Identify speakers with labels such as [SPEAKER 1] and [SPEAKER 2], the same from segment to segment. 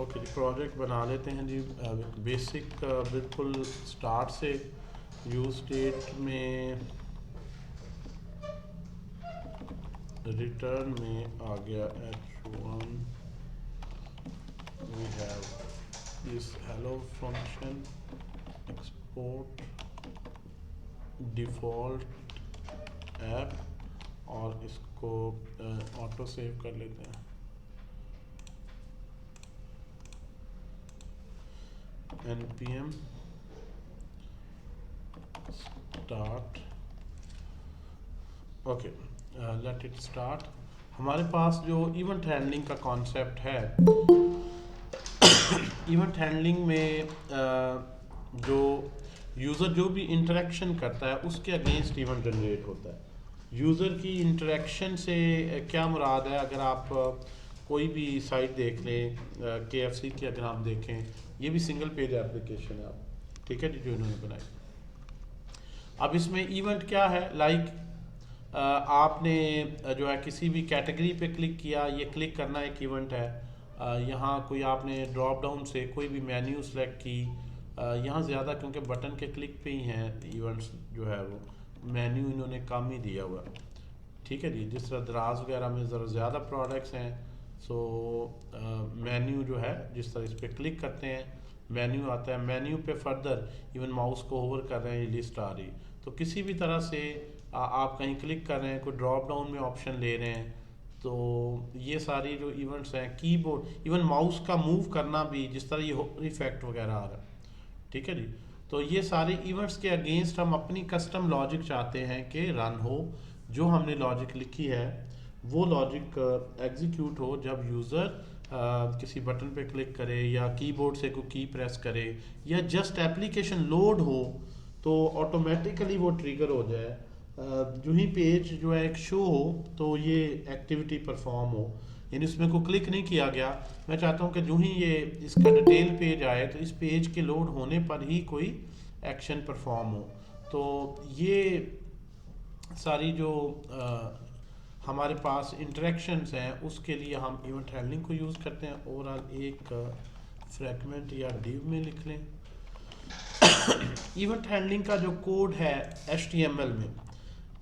[SPEAKER 1] Okay जी, project बना लेते हैं जी। बेसिक बिल्कुल स्टार्ट से यूज स्टेट में रिटर्न में आ गया h1। We have this hello function, export default app, और इसको ऑटो सेव कर लेते हैं। npm start, okay, let it start. हमारे पास जो इवेंट हैंडलिंग का कॉन्सेप्ट है, इवेंट हैंडलिंग में जो यूज़र जो भी इंटरेक्शन करता है उसके अगेंस्ट इवेंट जनरेट होता है। यूज़र की इंटरेक्शन से क्या मुराद है? अगर आप कोई भी साइट देख लें, KFC की अगर आप देखें, ये भी सिंगल पेज एप्लीकेशन है, आप ठीक है जी, जो इन्होंने बनाई। अब इसमें इवेंट क्या है? आपने जो है किसी भी कैटेगरी पे क्लिक किया, ये क्लिक करना एक इवेंट है। यहाँ कोई आपने ड्रॉप डाउन से कोई भी मेन्यू सेलेक्ट की, यहाँ ज़्यादा क्योंकि बटन के क्लिक पे ही हैं इवेंट्स, जो है वो मेन्यू इन्होंने कम ही दिया हुआ है, ठीक है जी। जिस तरह दराज वगैरह में ज़रा ज़्यादा प्रोडक्ट्स हैं, सो मेन्यू जो है जिस तरह इस पर क्लिक करते हैं मेन्यू आता है, मेन्यू पे फर्दर इवन माउस को होवर कर रहे हैं, ये लिस्ट आ रही। तो किसी भी तरह से आप कहीं क्लिक कर रहे हैं, कोई ड्रॉप डाउन में ऑप्शन ले रहे हैं, तो ये सारी जो इवेंट्स हैं, कीबोर्ड इवन माउस का मूव करना भी, जिस तरह ये इफेक्ट वगैरह आ रहा है, ठीक है जी। तो ये सारे इवेंट्स के अगेंस्ट हम अपनी कस्टम लॉजिक चाहते हैं कि रन हो। जो हमने लॉजिक लिखी है वो लॉजिक एग्जीक्यूट हो जब यूज़र किसी बटन पे क्लिक करे या कीबोर्ड से कोई की प्रेस करे या जस्ट एप्लीकेशन लोड हो, तो ऑटोमेटिकली वो ट्रिगर हो जाए। जो ही पेज जो है एक शो हो तो ये एक्टिविटी परफॉर्म हो, यानी इसमें को क्लिक नहीं किया गया। मैं चाहता हूँ कि जो ही ये इसका डिटेल पेज आए तो इस पेज के लोड होने पर ही कोई एक्शन परफॉर्म हो। तो ये सारी जो हमारे पास इंटरेक्शंस हैं उसके लिए हम इवेंट हैंडलिंग को यूज़ करते हैं। ओवरऑल एक फ्रैगमेंट या डिव में लिख लें। इवेंट हैंडलिंग का जो कोड है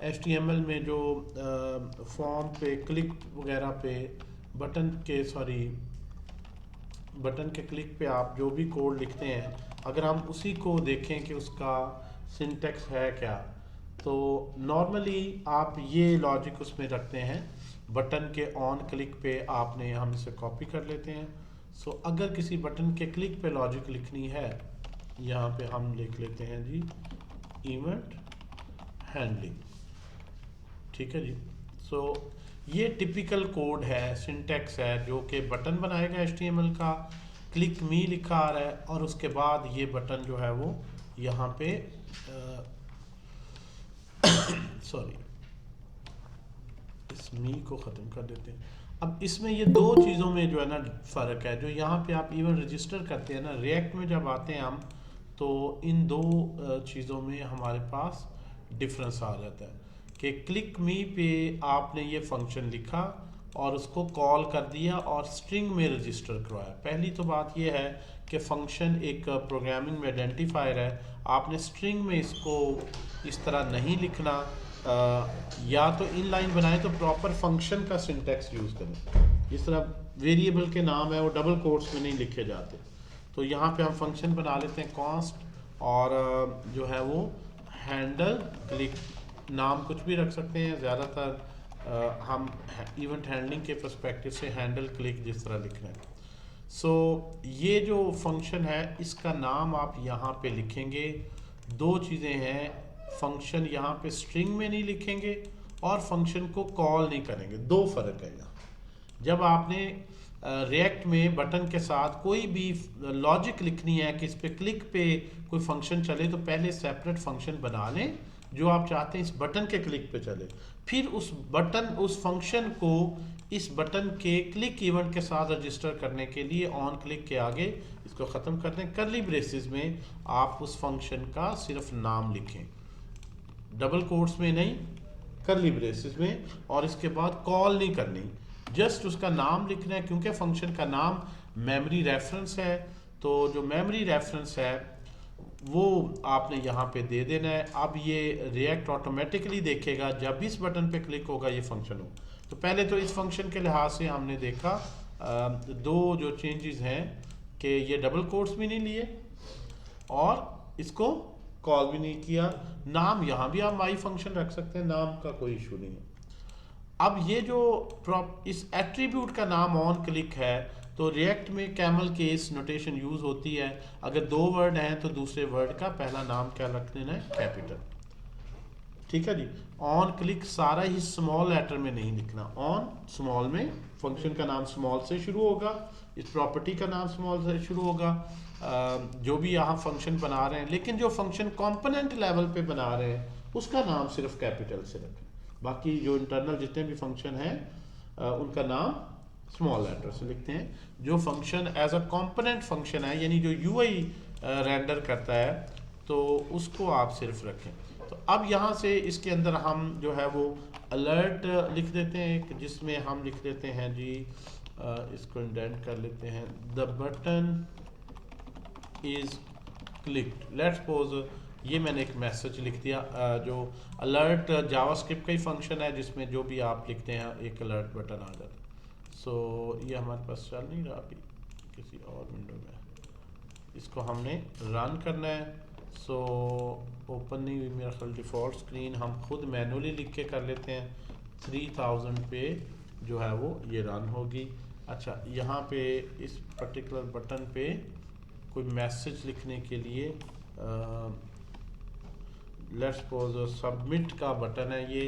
[SPEAKER 1] HTML में जो फॉर्म पे क्लिक वगैरह पे बटन के क्लिक पे आप जो भी कोड लिखते हैं, अगर हम उसी को देखें कि उसका सिंटेक्स है क्या, तो नॉर्मली आप ये लॉजिक उसमें रखते हैं। बटन के ऑन क्लिक पे आपने, हम इसे कॉपी कर लेते हैं। सो अगर किसी बटन के क्लिक पे लॉजिक लिखनी है, यहाँ पे हम लिख लेते हैं जी इवेंट हैंडलिंग, ठीक है जी। सो ये टिपिकल कोड है, सिंटेक्स है जो कि बटन बनाएगा HTML का। क्लिक मी लिखा आ रहा है और उसके बाद ये बटन जो है वो यहाँ पे सॉरी, इस मी को ख़त्म कर देते हैं। अब इसमें ये दो चीज़ों में जो है ना फ़र्क है। जो यहाँ पे आप इवन रजिस्टर करते हैं ना, रिएक्ट में जब आते हैं हम, तो इन दो चीज़ों में हमारे पास डिफरेंस आ जाता है कि क्लिक मी पे आपने ये फंक्शन लिखा और उसको कॉल कर दिया और स्ट्रिंग में रजिस्टर करवाया। पहली तो बात ये है कि फंक्शन एक प्रोग्रामिंग में आइडेंटिफायर है, आपने स्ट्रिंग में इसको इस तरह नहीं लिखना। या तो इन लाइन बनाए तो प्रॉपर फंक्शन का सिंटेक्स यूज़ करें। जिस तरह वेरिएबल के नाम है वो डबल कोट्स में नहीं लिखे जाते। तो यहाँ पे हम फंक्शन बना लेते हैं कॉन्स्ट, और जो है वो हैंडल क्लिक, नाम कुछ भी रख सकते हैं। ज़्यादातर हम इवेंट हैंडलिंग के पर्सपेक्टिव से हैंडल क्लिक जिस तरह लिख रहे हैं। सो ये जो फंक्शन है इसका नाम आप यहाँ पे लिखेंगे। दो चीज़ें हैं, फंक्शन यहाँ पे स्ट्रिंग में नहीं लिखेंगे और फंक्शन को कॉल नहीं करेंगे, दो फ़र्क है यहाँ। जब आपने रिएक्ट में बटन के साथ कोई भी लॉजिक लिखनी है कि इस पे क्लिक पे कोई फंक्शन चले, तो पहले सेपरेट फंक्शन बना लें जो आप चाहते हैं इस बटन के क्लिक पे चले। फिर उस फंक्शन को इस बटन के क्लिक इवेंट के साथ रजिस्टर करने के लिए ऑन क्लिक के आगे इसको ख़त्म कर दें। कर्ली ब्रेसेस में आप उस फंक्शन का सिर्फ नाम लिखें, डबल कोट्स में नहीं, कर्ली ब्रेसेस में, और इसके बाद कॉल नहीं करनी। जस्ट उसका नाम लिखना है, क्योंकि फंक्शन का नाम मेमोरी रेफरेंस है, तो जो मेमोरी रेफरेंस है वो आपने यहाँ पे दे देना है। अब ये रिएक्ट ऑटोमेटिकली देखेगा जब इस बटन पे क्लिक होगा ये फंक्शन हो। तो पहले तो इस फंक्शन के लिहाज से हमने देखा दो जो चेंजेस हैं कि ये डबल कोट्स भी नहीं लिए और इसको कॉल भी नहीं किया। नाम यहाँ भी आप माई फंक्शन रख सकते हैं, नाम का कोई इशू नहीं है। अब ये जो इस एट्रीब्यूट का नाम ऑन क्लिक है, तो रिएक्ट में कैमल केस नोटेशन यूज होती है। अगर दो वर्ड हैं तो दूसरे वर्ड का पहला नाम क्या रख देना है, कैपिटल। ठीक है जी। ऑन क्लिक सारा ही स्मॉल लेटर में नहीं लिखना, ऑन स्मॉल में, फंक्शन का नाम स्मॉल से शुरू होगा, इस प्रॉपर्टी का नाम स्मॉल से शुरू होगा, जो भी यहाँ फंक्शन बना रहे हैं, लेकिन जो फंक्शन कंपोनेंट लेवल पे बना रहे हैं उसका नाम सिर्फ कैपिटल से रखें। बाकी जो इंटरनल जितने भी फंक्शन हैं उनका नाम स्मॉल लेटर से लिखते हैं। जो function as a component function है, यानी जो यूआई रेंडर करता है, तो उसको आप सिर्फ रखें। तो अब यहाँ से इसके अंदर हम जो है वो अलर्ट लिख देते हैं, जिसमें हम लिख देते हैं जी, इसको इंडेंट कर लेते हैं, the button is clicked. Let's suppose ये मैंने एक मैसेज लिख दिया। जो अलर्ट जावास्क्रिप्ट का ही फंक्शन है जिसमें जो भी आप लिखते हैं एक अलर्ट बटन आ जाता है। सो ये हमारे पास चल नहीं रहा अभी, किसी और विंडो में इसको हमने रन करना है। सो ओपन नहीं हुई मेरा ख्याल डिफ़ॉल्ट स्क्रीन, हम खुद मैनुअली लिख के कर लेते हैं। 3000 पे जो है वो ये रन होगी। अच्छा, यहाँ पे इस पर्टिकुलर बटन पे कोई मैसेज लिखने के लिए लेट्स सपोज सबमिट का बटन है ये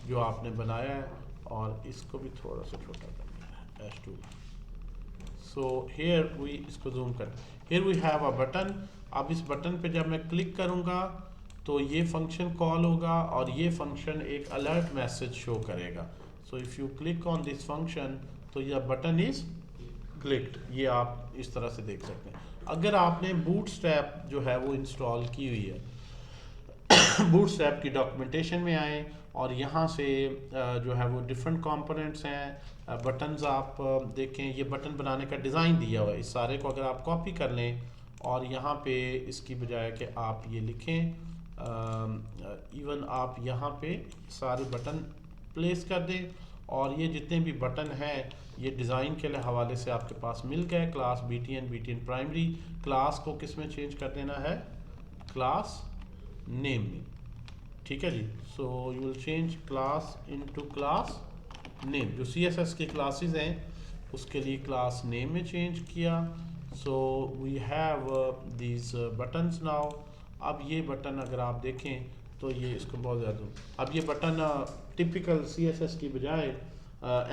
[SPEAKER 1] जो आपने बनाया है, और इसको भी थोड़ा सा छोटा करना है, H2। सो हेयर वी, इसको जूम कर, here we have a button. अब इस बटन पे जब मैं क्लिक करूँगा तो ये फंक्शन कॉल होगा और ये फंक्शन एक अलर्ट मैसेज शो करेगा। So if you click on this function तो यह बटन इज़ क्लिक्ड, ये आप इस तरह से देख सकते हैं। अगर आपने बूटस्ट्रैप जो है वो इंस्टॉल की हुई है, बूटस्ट्रैप की डॉक्यूमेंटेशन में आए और यहाँ से जो है वो डिफरेंट कंपोनेंट्स हैं, बटन्स आप देखें, ये बटन बनाने का डिज़ाइन दिया हुआ है। इस सारे को अगर आप कॉपी कर लें और यहाँ पे इसकी बजाय कि आप ये लिखें, इवन आप यहाँ पे सारे बटन प्लेस कर दें, और ये जितने भी बटन हैं ये डिज़ाइन के हवाले से आपके पास मिल गए। क्लास BTN प्राइमरी, क्लास को किस में चेंज कर देना है, क्लास नेम में। ठीक है जी। So you will change class into class name. जो CSS की क्लासेस हैं उसके लिए क्लास नेम में चेंज किया। So we have these buttons now. अब ये बटन अगर आप देखें तो ये, इसको बहुत ज़्यादा, अब ये बटन टिपिकल CSS की बजाय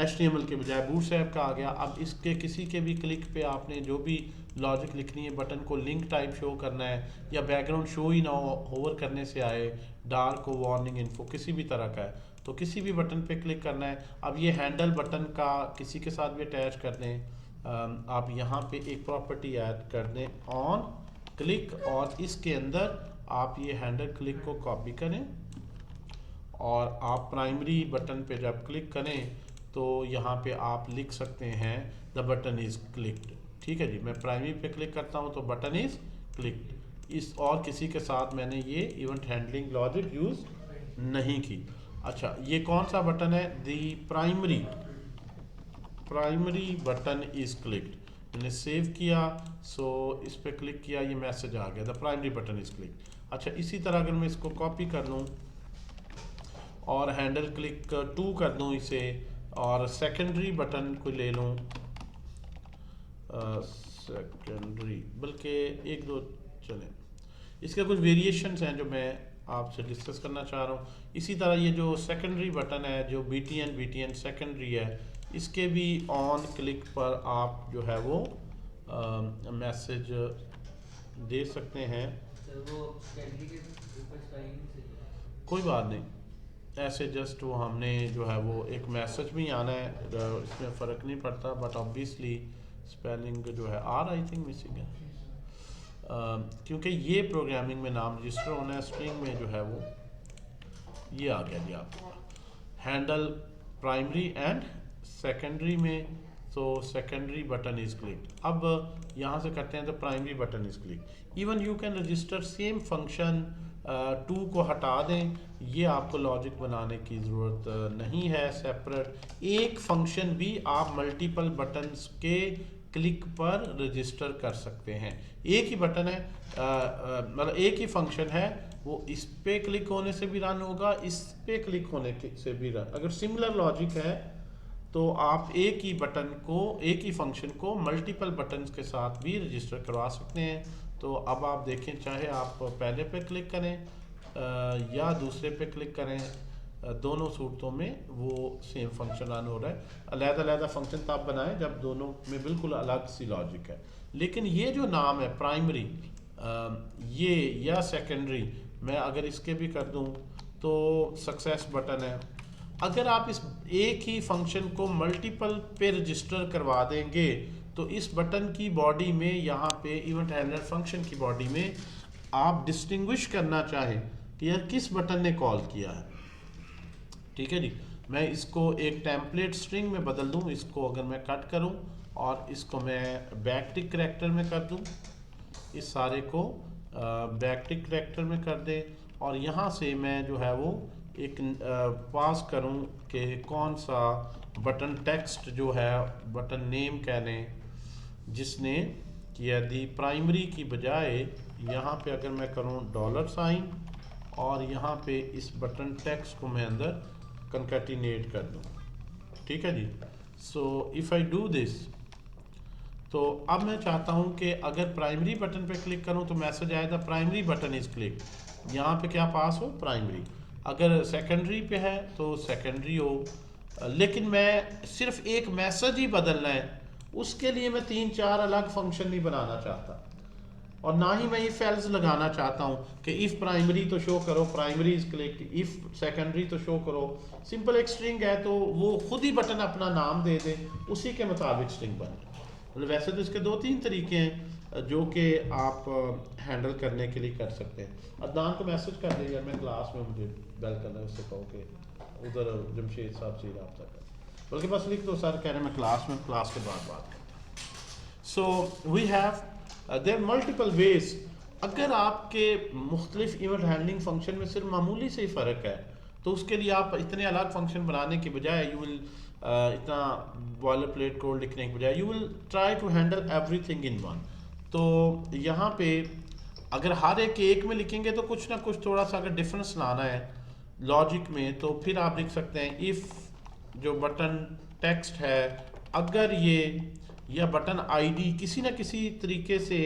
[SPEAKER 1] HTML के बजाय बूटस्ट्रैप का आ गया। अब इसके किसी के भी क्लिक पे आपने जो भी लॉजिक लिखनी है, बटन को लिंक टाइप शो करना है या बैकग्राउंड शो ही ना हो, होवर करने से आए, डार्क हो, वार्निंग इन्फो किसी भी तरह का है, तो किसी भी बटन पे क्लिक करना है। अब ये हैंडल बटन का किसी के साथ भी अटैच कर दें। आप यहाँ पे एक प्रॉपर्टी ऐड कर दें ऑन क्लिक, और इसके अंदर आप ये हैंडल क्लिक को कॉपी करें और आप प्राइमरी बटन पे जब क्लिक करें तो यहाँ पे आप लिख सकते हैं द बटन इज़ क्लिक्ड। ठीक है जी। मैं प्राइमरी पे क्लिक करता हूँ तो बटन इज़ क्लिक्ड। इस और किसी के साथ मैंने ये इवेंट हैंडलिंग लॉजिक यूज़ नहीं की। अच्छा, ये कौन सा बटन है, the primary button is clicked. मैंने सेव किया, सो इस पर क्लिक किया, ये मैसेज आ गया the primary button is clicked. अच्छा, इसी तरह अगर मैं इसको कॉपी कर लूँ और हैंडल क्लिक 2 कर दूँ इसे, और सेकेंडरी बटन को ले लूँ, सेकेंडरी, बल्कि एक दो चलें, इसके कुछ वेरिएशंस हैं जो मैं आपसे डिस्कस करना चाह रहा हूँ। इसी तरह ये जो सेकेंडरी बटन है, जो BTN सेकेंडरी है, इसके भी ऑन क्लिक पर आप जो है वो मैसेज दे सकते हैं। कोई बात नहीं, ऐसे जस्ट वो हमने जो है वो एक मैसेज भी आना है, इसमें फ़र्क नहीं पड़ता, बट ऑब्वियसली स्पेलिंग जो है आर आई थिंक मिसिंग है, क्योंकि ये प्रोग्रामिंग में नाम रजिस्टर होना है, स्ट्रिंग में जो है वो ये आ गया जी आपका हैंडल प्राइमरी एंड सेकेंडरी में, तो सेकेंडरी बटन इज क्लिक। अब यहाँ से करते हैं तो primary button is click. Even you can register same function, two को हटा दें, ये आपको लॉजिक बनाने की ज़रूरत नहीं है सेपरेट। एक फंक्शन भी आप मल्टीपल बटन्स के क्लिक पर रजिस्टर कर सकते हैं। एक ही बटन है, मतलब एक ही फंक्शन है, वो इस पे क्लिक होने से भी रन होगा, इस पे क्लिक होने से भी रन। अगर सिमिलर लॉजिक है तो आप एक ही बटन को, एक ही फंक्शन को मल्टीपल बटन्स के साथ भी रजिस्टर करवा सकते हैं। तो अब आप देखें, चाहे आप पहले पे क्लिक करें या दूसरे पे क्लिक करें, दोनों सूरतों में वो सेम फंक्शन रन हो रहा है। अलग-अलग फंक्शन तब बनाएं जब दोनों में बिल्कुल अलग सी लॉजिक है। लेकिन ये जो नाम है प्राइमरी ये या सेकेंडरी, मैं अगर इसके भी कर दूं तो सक्सेस बटन है। अगर आप इस एक ही फंक्शन को मल्टीपल पे रजिस्टर करवा देंगे तो इस बटन की बॉडी में, यहाँ पे इवेंट हैंडलर फंक्शन की बॉडी में आप डिस्टिंग्विश करना चाहें कि यार किस बटन ने कॉल किया है, ठीक है जी। मैं इसको एक टेम्पलेट स्ट्रिंग में बदल दूं, इसको अगर मैं कट करूं और इसको मैं बैकटिक करैक्टर में कर दूं, इस सारे को बैकटिक करैक्टर में कर दे, और यहाँ से मैं जो है वो एक पास करूं कि कौन सा बटन टेक्स्ट जो है, बटन नेम कह लें, जिसने यदि प्राइमरी की बजाय यहाँ पे अगर मैं करूँ $, और यहाँ पे इस बटन टेक्स्ट को मैं अंदर कंकैटिनेट कर दूँ, ठीक है जी। So if I do this, तो अब मैं चाहता हूँ कि अगर प्राइमरी बटन पे क्लिक करूँ तो मैसेज आएगा प्राइमरी बटन इज क्लिक, यहाँ पे क्या पास हो, प्राइमरी। अगर सेकेंडरी पे है तो सेकेंडरी हो। लेकिन मैं सिर्फ एक मैसेज ही बदलना है, उसके लिए मैं 3-4 अलग फंक्शन नहीं बनाना चाहता, और ना ही मैं इफ एल्स लगाना चाहता हूँ कि इफ प्राइमरी तो शो करो primary is click, if secondary तो शो करो। सिंपल एक स्ट्रिंग है तो वो खुद ही बटन अपना नाम दे दे, उसी के मुताबिक स्ट्रिंग बने। मतलब वैसे तो इसके 2-3 तरीके हैं जो कि आप हैंडल करने के लिए कर सकते हैं। अदनान को मैसेज कर दे यार, मैं क्लास में, मुझे बेल करना है, उससे कहो कि उधर जमशेद साहब से रब्ता कर, बल्कि बस लिख दो सर कह रहे हैं मैं क्लास में, क्लास के बाद बात करता हूँ। So we have there multiple ways. अगर आपके मुख्तलिफ इवेंट हैंडलिंग फंक्शन में सिर्फ मामूली से ही फ़र्क है तो उसके लिए आप इतने अलग फंक्शन बनाने के बजाय, यू विल इतना बॉयलर प्लेट कोड लिखने के बजाय, you will try to handle everything in one. तो यहाँ पे अगर हर एक में लिखेंगे तो कुछ ना कुछ थोड़ा सा अगर डिफरेंस लाना है लॉजिक में, तो फिर आप लिख सकते हैं इफ़ जो बटन टेक्स्ट है, अगर ये या बटन आईडी किसी ना किसी तरीके से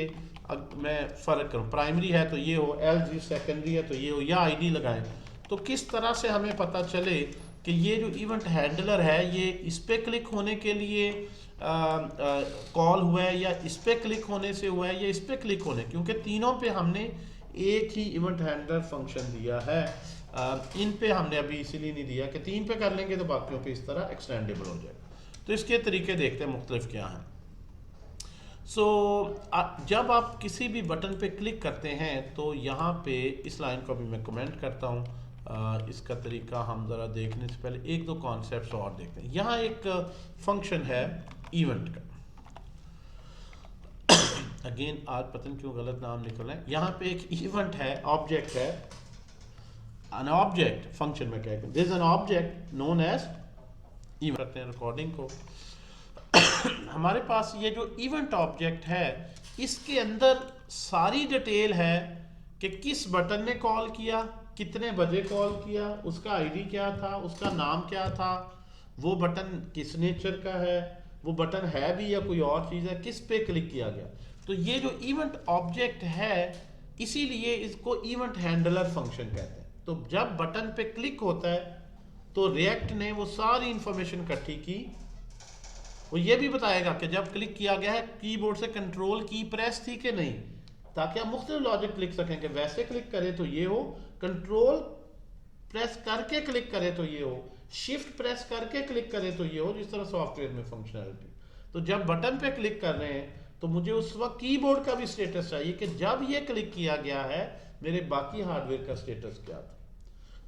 [SPEAKER 1] मैं फ़र्क करूँ, प्राइमरी है तो ये हो, एल सेकेंडरी है तो ये हो, या आईडी लगाएं, तो किस तरह से हमें पता चले कि ये जो इवेंट हैंडलर है ये इस पे क्लिक होने के लिए कॉल हुआ है, या इस पे क्लिक होने से हुआ है, या इस पे क्लिक होने, क्योंकि तीनों पे हमने एक ही इवेंट हैंडलर फंक्शन दिया है। इन पे हमने अभी इसीलिए नहीं दिया कि 3 पे कर लेंगे तो बाकियों पे इस तरह एक्सटेंडेबल हो जाएगा। तो इसके तरीके देखते हैं मुख्तलिफ क्या हैं। सो जब आप किसी भी बटन पे क्लिक करते हैं तो यहाँ पे इस लाइन को भी मैं कमेंट करता हूँ, इसका तरीका हम ज़रा देखने से पहले 1-2 कॉन्सेप्ट्स और देखते हैं। यहाँ एक फंक्शन है इवेंट का, अगेन आज पता नहीं क्यों गलत नाम निकल रहा है। यहाँ पे एक इवेंट है, ऑब्जेक्ट है, an object फंक्शन में क्या है, there is an object known as event। करते हैं रिकॉर्डिंग को। हमारे पास ये जो इवेंट ऑब्जेक्ट है इसके अंदर सारी डिटेल है कि किस बटन ने कॉल किया, कितने बजे कॉल किया, उसका आईडी क्या था, उसका नाम क्या था, वो बटन किस नेचर का है, वो बटन है भी या कोई और चीज़ है, किस पे क्लिक किया गया। तो ये जो इवेंट ऑब्जेक्ट है इसीलिए इसको इवेंट हैंडलर फंक्शन कहते हैं। तो जब बटन पे क्लिक होता है तो रिएक्ट ने वो सारी इंफॉर्मेशन इकट्ठी की, वो ये भी बताएगा कि जब क्लिक किया गया है कीबोर्ड से कंट्रोल की प्रेस थी कि नहीं, ताकि आप मुख्तलिफ लॉजिक लिख सकें कि वैसे क्लिक करे तो ये हो, कंट्रोल प्रेस करके क्लिक करे तो ये हो, शिफ्ट प्रेस करके क्लिक करे तो ये हो, जिस तरह सॉफ्टवेयर में फंक्शनलिटी। तो जब बटन पे क्लिक कर रहे हैं तो मुझे उस वक्त कीबोर्ड का भी स्टेटस चाहिए कि जब ये क्लिक किया गया है मेरे बाकी हार्डवेयर का स्टेटस क्या था।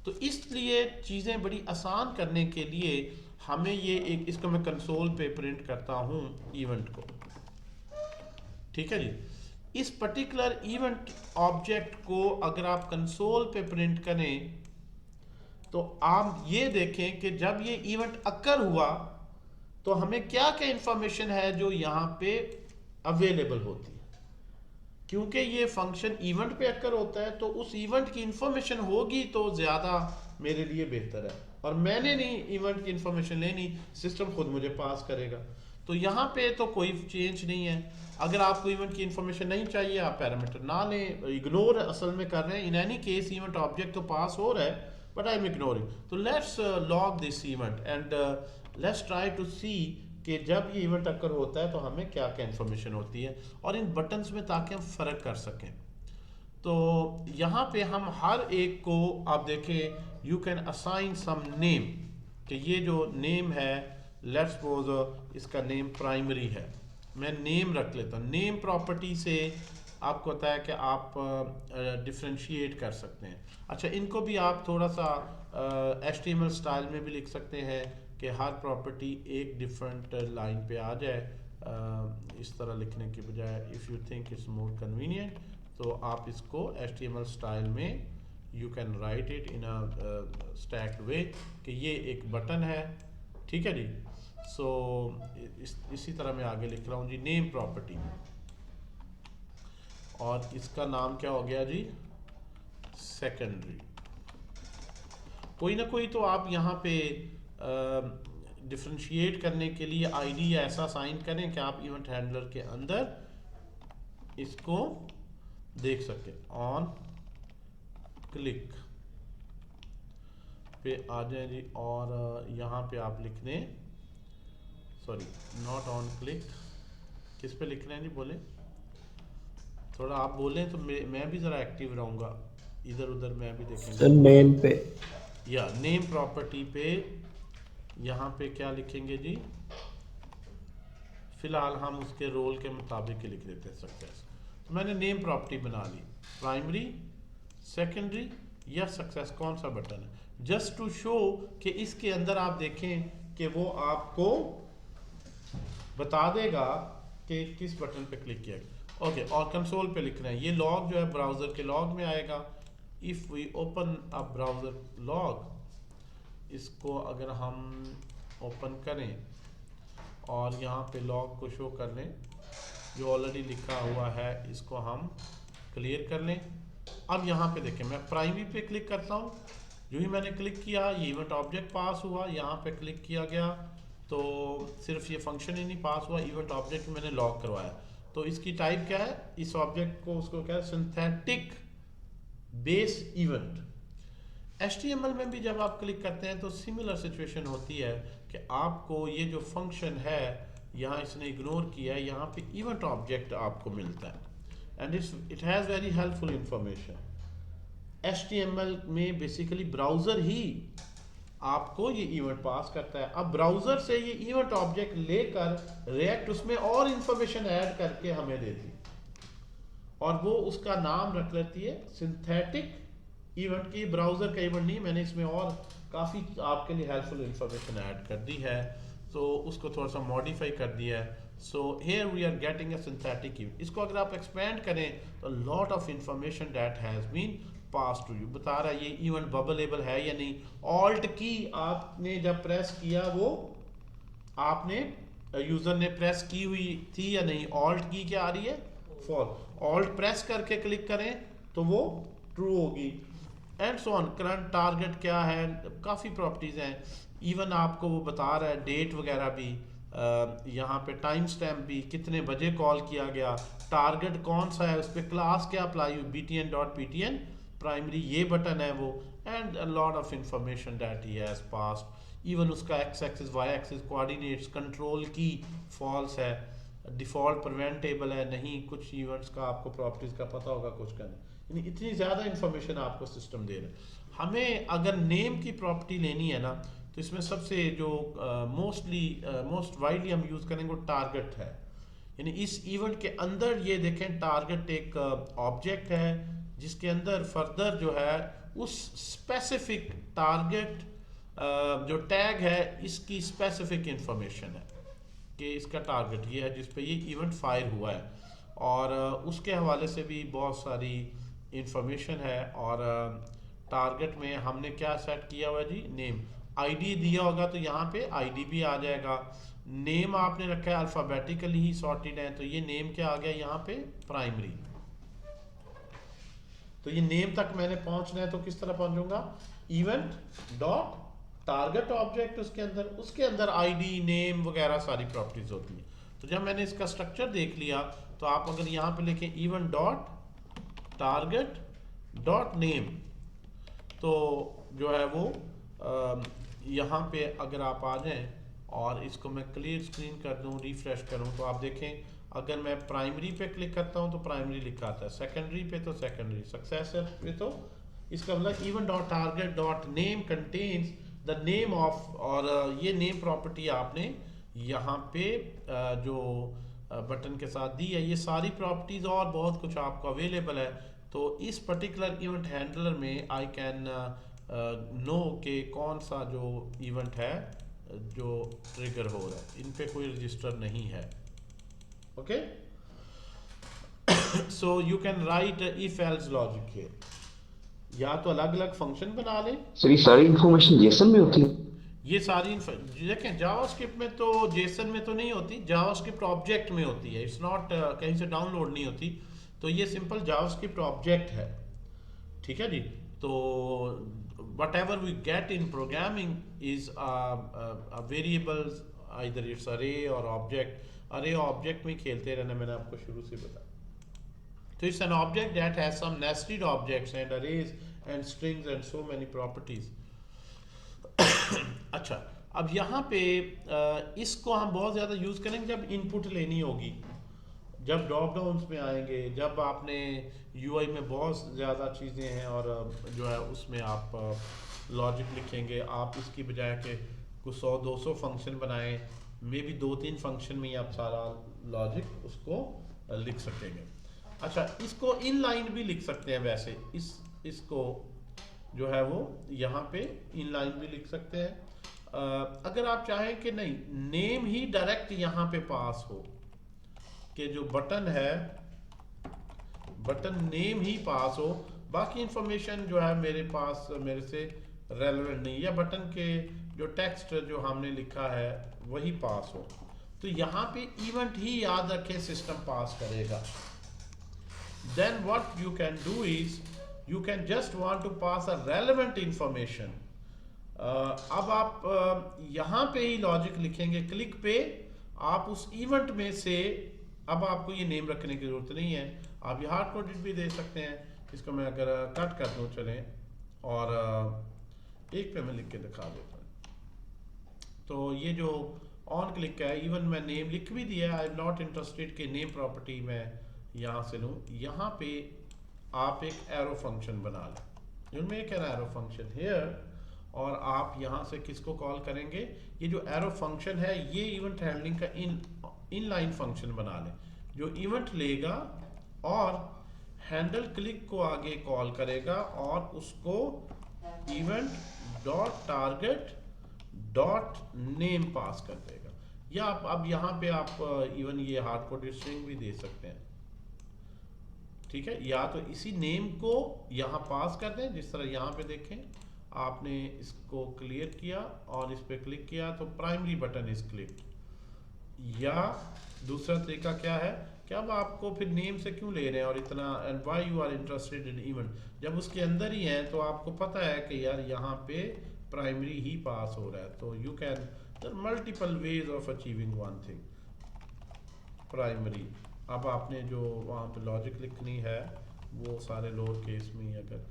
[SPEAKER 1] तो इसलिए चीज़ें बड़ी आसान करने के लिए हमें ये एक, इसको मैं कंसोल पे प्रिंट करता हूँ इवेंट को, ठीक है जी। इस पर्टिकुलर इवेंट ऑब्जेक्ट को अगर आप कंसोल पे प्रिंट करें तो आप ये देखें कि जब ये इवेंट अकर हुआ तो हमें क्या क्या इंफॉर्मेशन है जो यहाँ पे अवेलेबल होती है। क्योंकि ये फंक्शन इवेंट पे अकर होता है तो उस इवेंट की इंफॉर्मेशन होगी तो ज़्यादा मेरे लिए बेहतर है, और मैंने नहीं इवेंट की इंफॉर्मेशन लेनी, सिस्टम खुद मुझे पास करेगा। तो यहाँ पे तो कोई चेंज नहीं है। अगर आपको इवेंट की इंफॉर्मेशन नहीं चाहिए आप पैरामीटर ना लें, इग्नोर असल में कर रहे हैं। In any case event object तो पास हो रहा है बट आई एम इग्नोरिंग। तो let's log this event and let's try to see कि जब ये इवेंट अकर होता है तो हमें क्या क्या इंफॉर्मेशन होती है और इन बटन्स में, ताकि हम फ़र्क कर सकें। तो यहाँ पे हम हर एक को आप देखें, you can assign some name, कि ये जो नेम है, लेट्स सपोज इसका नेम प्राइमरी है, मैं नेम रख लेता हूँ। नेम प्रॉपर्टी से आपको होता है कि आप डिफ्रेंशिएट कर सकते हैं। अच्छा, इनको भी आप थोड़ा सा HTML स्टाइल में भी लिख सकते हैं कि हर प्रॉपर्टी एक डिफरेंट लाइन पे आ जाए, इस तरह लिखने के बजाय, if you think it's more convenient तो आप इसको HTML स्टाइल में you can write it in a stacked way कि ये एक बटन है, ठीक है जी। सो इसी तरह मैं आगे लिख रहा हूँ जी, नेम प्रॉपर्टी, और इसका नाम क्या हो गया जी, सेकेंडरी। कोई ना कोई तो आप यहाँ पे डिफ्रेंशिएट करने के लिए आईडी ऐसा साइन करें कि आप इवेंट हैंडलर के अंदर इसको देख सकें। ऑन क्लिक पे आ जाए जी, और यहाँ पे आप लिख दें, सॉरी नॉट ऑन क्लिक, किस पे लिख रहे हैं जी, बोले थोड़ा, आप बोलें तो मैं भी ज़रा एक्टिव रहूँगा, इधर उधर मैं भी देखेंगे।
[SPEAKER 2] नेम पे,
[SPEAKER 1] या नेम प्रॉपर्टी पे यहाँ पे क्या लिखेंगे जी, फिलहाल हम उसके रोल के मुताबिक ही लिख देते हैं सक्सेस। तो मैंने नेम प्रॉपर्टी बना ली, प्राइमरी, सेकेंडरी या सक्सेस, कौन सा बटन है, जस्ट टू शो कि इसके अंदर आप देखें कि वो आपको बता देगा कि किस बटन पे क्लिक किया गया। ओके, और कंसोल पे लिख रहे हैं, ये लॉग जो है ब्राउज़र के लॉग में आएगा। If we open a browser log, इसको अगर हम ओपन करें और यहाँ पे लॉग को शो कर लें, जो ऑलरेडी लिखा हुआ है इसको हम क्लियर कर लें। अब यहाँ पे देखें, मैं प्राइमरी पे क्लिक करता हूँ, जो ही मैंने क्लिक किया ये इवेंट ऑब्जेक्ट पास हुआ, यहाँ पे क्लिक किया गया तो सिर्फ ये फंक्शन ही नहीं पास हुआ, इवेंट ऑब्जेक्ट मैंने लॉग करवाया। तो इसकी टाइप क्या है, इस ऑब्जेक्ट को उसको क्या है, सिंथेटिक बेस इवेंट। HTML में भी जब आप क्लिक करते हैं तो सिमिलर सिचुएशन होती है कि आपको ये जो फंक्शन है यहाँ इसने इग्नोर किया है, यहाँ पे इवेंट ऑब्जेक्ट आपको मिलता है and it has very helpful information. HTML में बेसिकली ब्राउज़र ही आपको ये इवेंट पास करता है। अब ब्राउज़र से ये इवेंट ऑब्जेक्ट लेकर रिएक्ट उसमें और इंफॉर्मेशन ऐड करके हमें देती है, और वो उसका नाम रख लेती है सिंथेटिक इवेंट की। ब्राउज़र का इवेंट नहीं, मैंने इसमें और काफ़ी आपके लिए हेल्पफुल इंफॉर्मेशन ऐड कर दी है, तो उसको थोड़ा सा मॉडिफाई कर दिया है। So here we are getting a synthetic event. इसको अगर आप एक्सपेंड करें तो lot of information that has been pass to you, बता रहा है ये इवेंट बबलेबल है या नहीं। ऑल्ट की आपने जब प्रेस किया, वो आपने यूज़र ने प्रेस की हुई थी या नहीं, ऑल्ट की क्या आ रही है, फॉल। ऑल्ट प्रेस करके क्लिक करें तो वो ट्रू होगी, and so on. Current target क्या है, काफ़ी प्रॉपर्टीज़ हैं। इवन आपको वो बता रहा है डेट वगैरह भी, यहाँ पे टाइम स्टैम्प भी, कितने बजे कॉल किया गया, टारगेट कौन सा है, उस पर क्लास क्या अप्लाई हुई, btn.ptn प्राइमरी ये बटन है वो, and a lot of information that he has passed. Even उसका X axis Y axis coordinates, control की फॉल्स है, डिफ़ॉल्ट प्रिवेंटेबल है नहीं, कुछ इवेंट्स का आपको प्रॉपर्टीज़ का पता होगा, कुछ का नहीं। यानी इतनी ज़्यादा इंफॉर्मेशन आपको सिस्टम दे रहा है। हमें अगर नेम की प्रॉपर्टी लेनी है ना, तो इसमें सबसे जो मोस्ट वाइडली हम यूज़ करेंगे वो टारगेट है। यानी इस इवेंट के अंदर ये देखें, टारगेट एक ऑब्जेक्ट है जिसके अंदर फर्दर जो है उस स्पेसिफिक टारगेट जो टैग है इसकी स्पेसिफिक इंफॉर्मेशन है कि इसका टारगेट ये है जिस पे ये इवेंट फायर हुआ है, और उसके हवाले से भी बहुत सारी इंफॉर्मेशन है। और टारगेट में हमने क्या सेट किया हुआ है जी, नेम। आईडी दिया होगा तो यहाँ पे आईडी भी आ जाएगा। नेम आपने रखा है अल्फ़ाबेटिकली ही सॉर्टेड है, तो ये नेम क्या आ गया यहाँ पे, प्राइमरी। तो ये नेम तक मैंने पहुंचना है तो किस तरह पहुंचूंगा, इवेंट डॉट टारगेट ऑब्जेक्ट, उसके अंदर आईडी नेम वगैरह सारी प्रॉपर्टीज होती है। तो जब मैंने इसका स्ट्रक्चर देख लिया तो आप अगर यहाँ पे लिखें event dot target dot name, तो जो है वो यहाँ पे अगर आप आ जाएं और इसको मैं क्लियर स्क्रीन कर दूं, रिफ्रेश करूं, तो आप देखें अगर मैं प्राइमरी पे क्लिक करता हूं तो प्राइमरी लिखा आता है, सेकेंडरी पे तो सेकेंडरी, सक्सेसर पे तो इसका मतलब even dot target dot name contains the name of, और ये नेम प्रॉपर्टी आपने यहाँ पे जो बटन के साथ दी है, ये सारी प्रॉपर्टीज और बहुत कुछ आपको अवेलेबल है। तो इस पर्टिकुलर इवेंट हैंडलर में आई कैन नो कि कौन सा जो इवेंट है जो ट्रिगर हो रहा है, इन पे कोई रजिस्टर नहीं है। Okay, so you can right if else logic here, या तो अलग अलग फंक्शन बना लें।
[SPEAKER 2] सर ये सारी इंफॉर्मेशन जेसन में होती है?
[SPEAKER 1] ये सारी देखें जावास्क्रिप्ट में तो, जेसन में तो नहीं होती, जावास्क्रिप्ट ऑब्जेक्ट में होती है, इट्स नॉट कहीं से डाउनलोड नहीं होती। तो ये सिंपल जावास्क्रिप्ट ऑब्जेक्ट है, ठीक है जी। तो whatever we get in programming is a variables, either it's array or object। array object में खेलते रहना, मैंने आपको शुरू से बताया। तो it's an object that has some nested objects and arrays and strings and so many properties। अच्छा, अब यहाँ पे इसको हम बहुत ज़्यादा यूज़ करेंगे जब इनपुट लेनी होगी, जब ड्रॉप डाउन्स में आएंगे, जब आपने यूआई में बहुत ज़्यादा चीज़ें हैं और जो है उसमें आप लॉजिक लिखेंगे, आप इसकी बजाय के कुछ 100-200 फंक्शन बनाएं, मे बी 2-3 फंक्शन में ही आप सारा लॉजिक उसको लिख सकेंगे। अच्छा, इसको इनलाइन भी लिख सकते हैं वैसे, इसको जो है वो यहाँ पे इनलाइन भी लिख सकते हैं। अगर आप चाहें कि नहीं नेम ही डायरेक्ट यहाँ पे पास हो, कि जो बटन है बटन नेम ही पास हो, बाकी इंफॉर्मेशन जो है मेरे पास मेरे से रेलेवेंट नहीं, या बटन के जो टेक्स्ट जो हमने लिखा है वही पास हो, तो यहाँ पे इवेंट ही याद रखें सिस्टम पास करेगा। Then what you can do is you can just want to pass a relevant information. अब आप यहाँ पे ही लॉजिक लिखेंगे, क्लिक पे आप उस इवेंट में से, अब आपको ये नेम रखने की जरूरत नहीं है, आप ये हार्ड कोडेड भी दे सकते हैं। इसको मैं अगर कट कर दूं चलें, और एक पे मैं लिख के दिखा देता हूँ। तो ये जो ऑन क्लिक है, इवन मैं नेम लिख भी दिया, आई एम नॉट इंटरेस्टेड कि नेम प्रॉपर्टी मैं यहाँ से लूँ। यहाँ पे आप एक एरो फंक्शन बना लें, you make an arrow function here, और आप यहाँ से किसको कॉल करेंगे, ये जो एरो फंक्शन है ये इवेंट हैंडलिंग का इनलाइन फंक्शन बना लें, जो इवेंट लेगा और हैंडल क्लिक को आगे कॉल करेगा और उसको event dot target dot name pass कर देगा। या आप अब यहाँ पे आप इवन ये हार्ड कोडेड स्ट्रिंग भी दे सकते हैं, ठीक है। या तो इसी नेम को यहाँ पास कर दें, जिस तरह यहाँ पे देखें आपने इसको क्लियर किया और इस पे क्लिक किया तो प्राइमरी बटन इज क्लिक। या दूसरा तरीका क्या है कि अब आपको फिर नेम से क्यों ले रहे हैं और इतना, and why you are interested in event, जब उसके अंदर ही है तो आपको पता है कि यार यहाँ पे प्राइमरी ही पास हो रहा है। तो you can, there multiple ways of achieving one thing, primary. अब आपने जो वहाँ पे लॉजिक लिखनी है वो सारे लोअर केस में ही अगर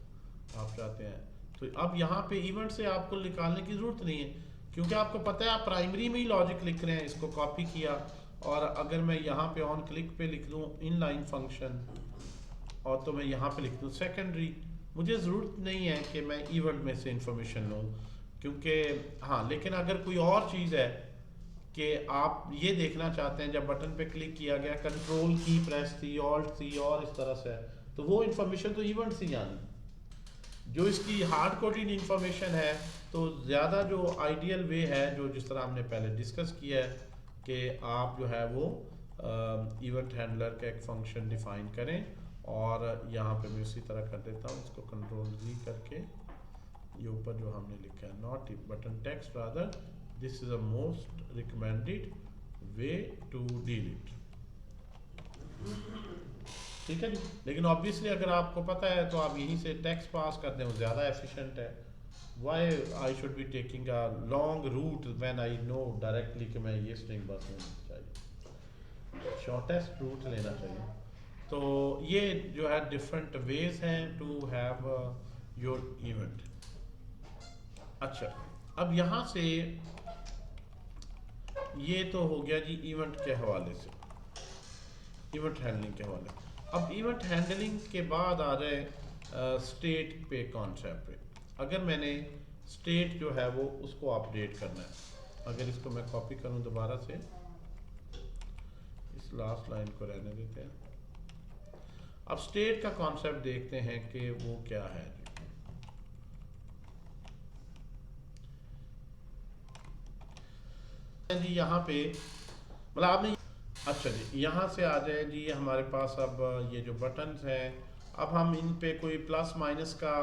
[SPEAKER 1] आप चाहते हैं, तो अब यहाँ पे इवेंट से आपको निकालने की जरूरत नहीं है, क्योंकि आपको पता है आप प्राइमरी में ही लॉजिक लिख रहे हैं। इसको कॉपी किया, और अगर मैं यहाँ पे ऑन क्लिक पे लिख दूँ इनलाइन फंक्शन, और तो मैं यहाँ पे लिख दूँ सेकेंडरी, मुझे ज़रूरत नहीं है कि मैं इवेंट में से इंफॉर्मेशन लूँ, क्योंकि हाँ, लेकिन अगर कोई और चीज़ है कि आप ये देखना चाहते हैं जब बटन पे क्लिक किया गया कंट्रोल की प्रेस थी, ऑल्ट थी और इस तरह से, तो वो इंफॉर्मेशन तो इवेंट से आनी। जो इसकी हार्ड कोडेड इंफॉर्मेशन है, तो ज़्यादा जो आइडियल वे है, जो जिस तरह हमने पहले डिस्कस किया है कि आप जो है वो इवेंट हैंडलर का एक फंक्शन डिफाइन करें, और यहाँ पे मैं इसी तरह कर देता हूँ, इसको कंट्रोल जी करके ये ऊपर जो हमने लिखा है not button text rather this is a most recommended way to deal it. ठीक है जी। लेकिन ऑब्वियसली अगर आपको पता है तो आप यहीं से टेक्स्ट पास कर दें, वो ज़्यादा एफिशिएंट है। Why I should be taking a long route when I know directly कि मैं ये स्ट्रिंग बस होनी चाहिए, शॉर्टेस्ट रूट लेना चाहिए। तो ये जो है डिफरेंट वेज हैं टू हैव योर इवेंट। अच्छा, अब यहाँ से ये तो हो गया जी इवेंट के हवाले से, इवेंट हैंडलिंग के हवाले। अब इवेंट हैंडलिंग के बाद आ जाए स्टेट पे कॉन्सेप्ट पे। अगर मैंने स्टेट जो है वो उसको अपडेट करना है, अगर इसको मैं कॉपी करूं दोबारा से, इस लास्ट लाइन को रहने देते हैं। अब स्टेट का कॉन्सेप्ट देखते हैं कि वो क्या है जी। यहाँ पे मतलब आपने, अच्छा जी यहाँ से आ जाए जी हमारे पास। अब ये जो बटन्स हैं, अब हम इन पे कोई प्लस माइनस का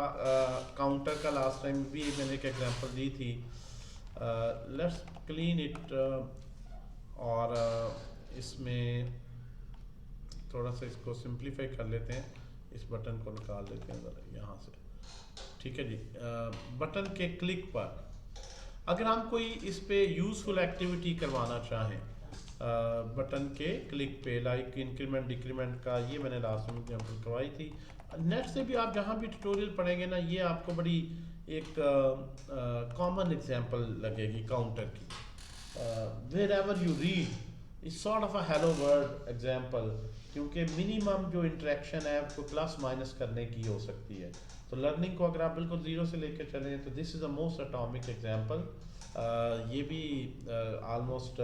[SPEAKER 1] काउंटर का लास्ट टाइम भी मैंने एक एग्जांपल दी थी। लेट्स क्लीन इट, और इसमें थोड़ा सा इसको सिंप्लीफाई कर लेते हैं, इस बटन को निकाल लेते हैं ज़रा यहाँ से। ठीक है जी। बटन के क्लिक पर अगर हम कोई इस पे यूज़फुल एक्टिविटी करवाना चाहें, बटन के क्लिक पे, लाइक इंक्रीमेंट डिक्रीमेंट का, ये मैंने लास्ट में एग्जांपल करवाई थी। नेट से भी आप जहाँ भी ट्यूटोरियल पढ़ेंगे ना, ये आपको बड़ी एक कॉमन एग्जांपल लगेगी काउंटर की। Wherever you read is sort of a hello world example, क्योंकि मिनिमम जो इंटरेक्शन है वो प्लस माइनस करने की हो सकती है। तो लर्निंग को अगर आप बिल्कुल ज़ीरो से लेकर चलें तो this is the most atomic example. ये भी ऑलमोस्ट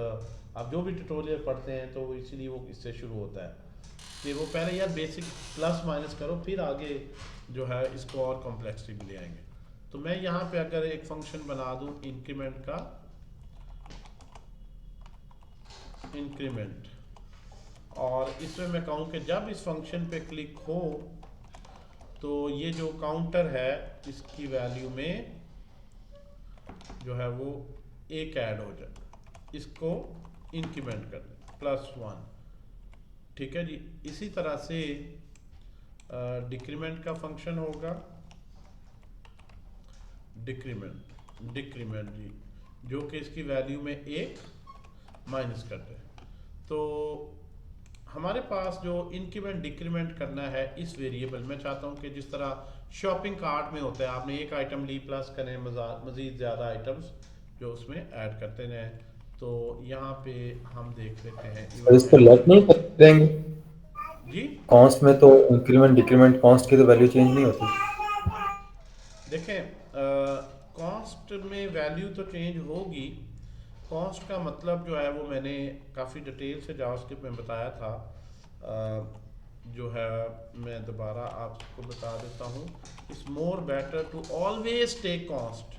[SPEAKER 1] आप जो भी ट्यूटोरियल पढ़ते हैं तो इसीलिए वो इससे शुरू होता है कि वो पहले यार बेसिक प्लस माइनस करो, फिर आगे जो है इसको और कॉम्प्लेक्सिटी भी ले आएंगे। तो मैं यहाँ पे अगर एक फंक्शन बना दूँ इंक्रीमेंट का, इंक्रीमेंट, और इसमें मैं कहूँ कि जब इस फंक्शन पे क्लिक हो तो ये जो काउंटर है इसकी वैल्यू में जो है वो एक ऐड हो जाए, इसको इंक्रीमेंट कर दें +1। ठीक है जी। इसी तरह से डिक्रीमेंट का फंक्शन होगा, डिक्रीमेंट डिक्रीमेंट जी, जो कि इसकी वैल्यू में एक माइनस कर दे। तो हमारे पास जो इंक्रीमेंट डिक्रीमेंट करना है इस वेरिएबल में, चाहता हूँ कि जिस तरह शॉपिंग कार्ट में होता है, आपने एक आइटम ली, प्लस करें मज़ीद ज़्यादा आइटम्स जो उसमें ऐड करते रहें। तो यहाँ पे हम देख लेते हैं
[SPEAKER 3] और इस पर लेट नहीं कर देंगे
[SPEAKER 1] जी।
[SPEAKER 3] कॉन्स्ट में, तो इंक्रीमेंट डिक्रीमेंट कॉन्स्ट की तो वैल्यू चेंज नहीं होती।
[SPEAKER 1] देखें, कॉस्ट में वैल्यू तो चेंज होगी। कॉस्ट का मतलब जो है वो मैंने काफ़ी डिटेल से जावास्क्रिप्ट में बताया था। जो है मैं दोबारा आपको बता देता हूँ, it's more better to always take cost.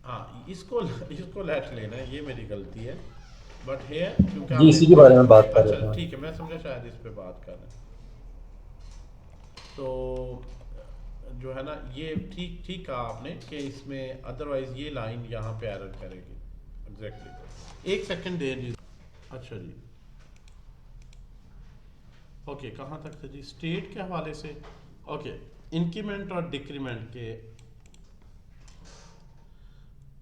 [SPEAKER 1] हाँ, इसको लेट लेना है, ये मेरी गलती है। बट है क्योंकि
[SPEAKER 3] जी, इसी के बारे में बात कर रहे
[SPEAKER 1] अच्छा
[SPEAKER 3] थे।
[SPEAKER 1] ठीक है, मैं समझा शायद इस पे बात कर रहे हैं। तो जो है ना, ये ठीक कहा आपने कि इसमें अदरवाइज ये लाइन यहाँ पे एरर करेगी। एग्जैक्टली। एक सेकंड दे जी। अच्छा जी, ओके, कहाँ तक था जी? स्टेट के हवाले से। ओके, इंक्रीमेंट और डिक्रीमेंट के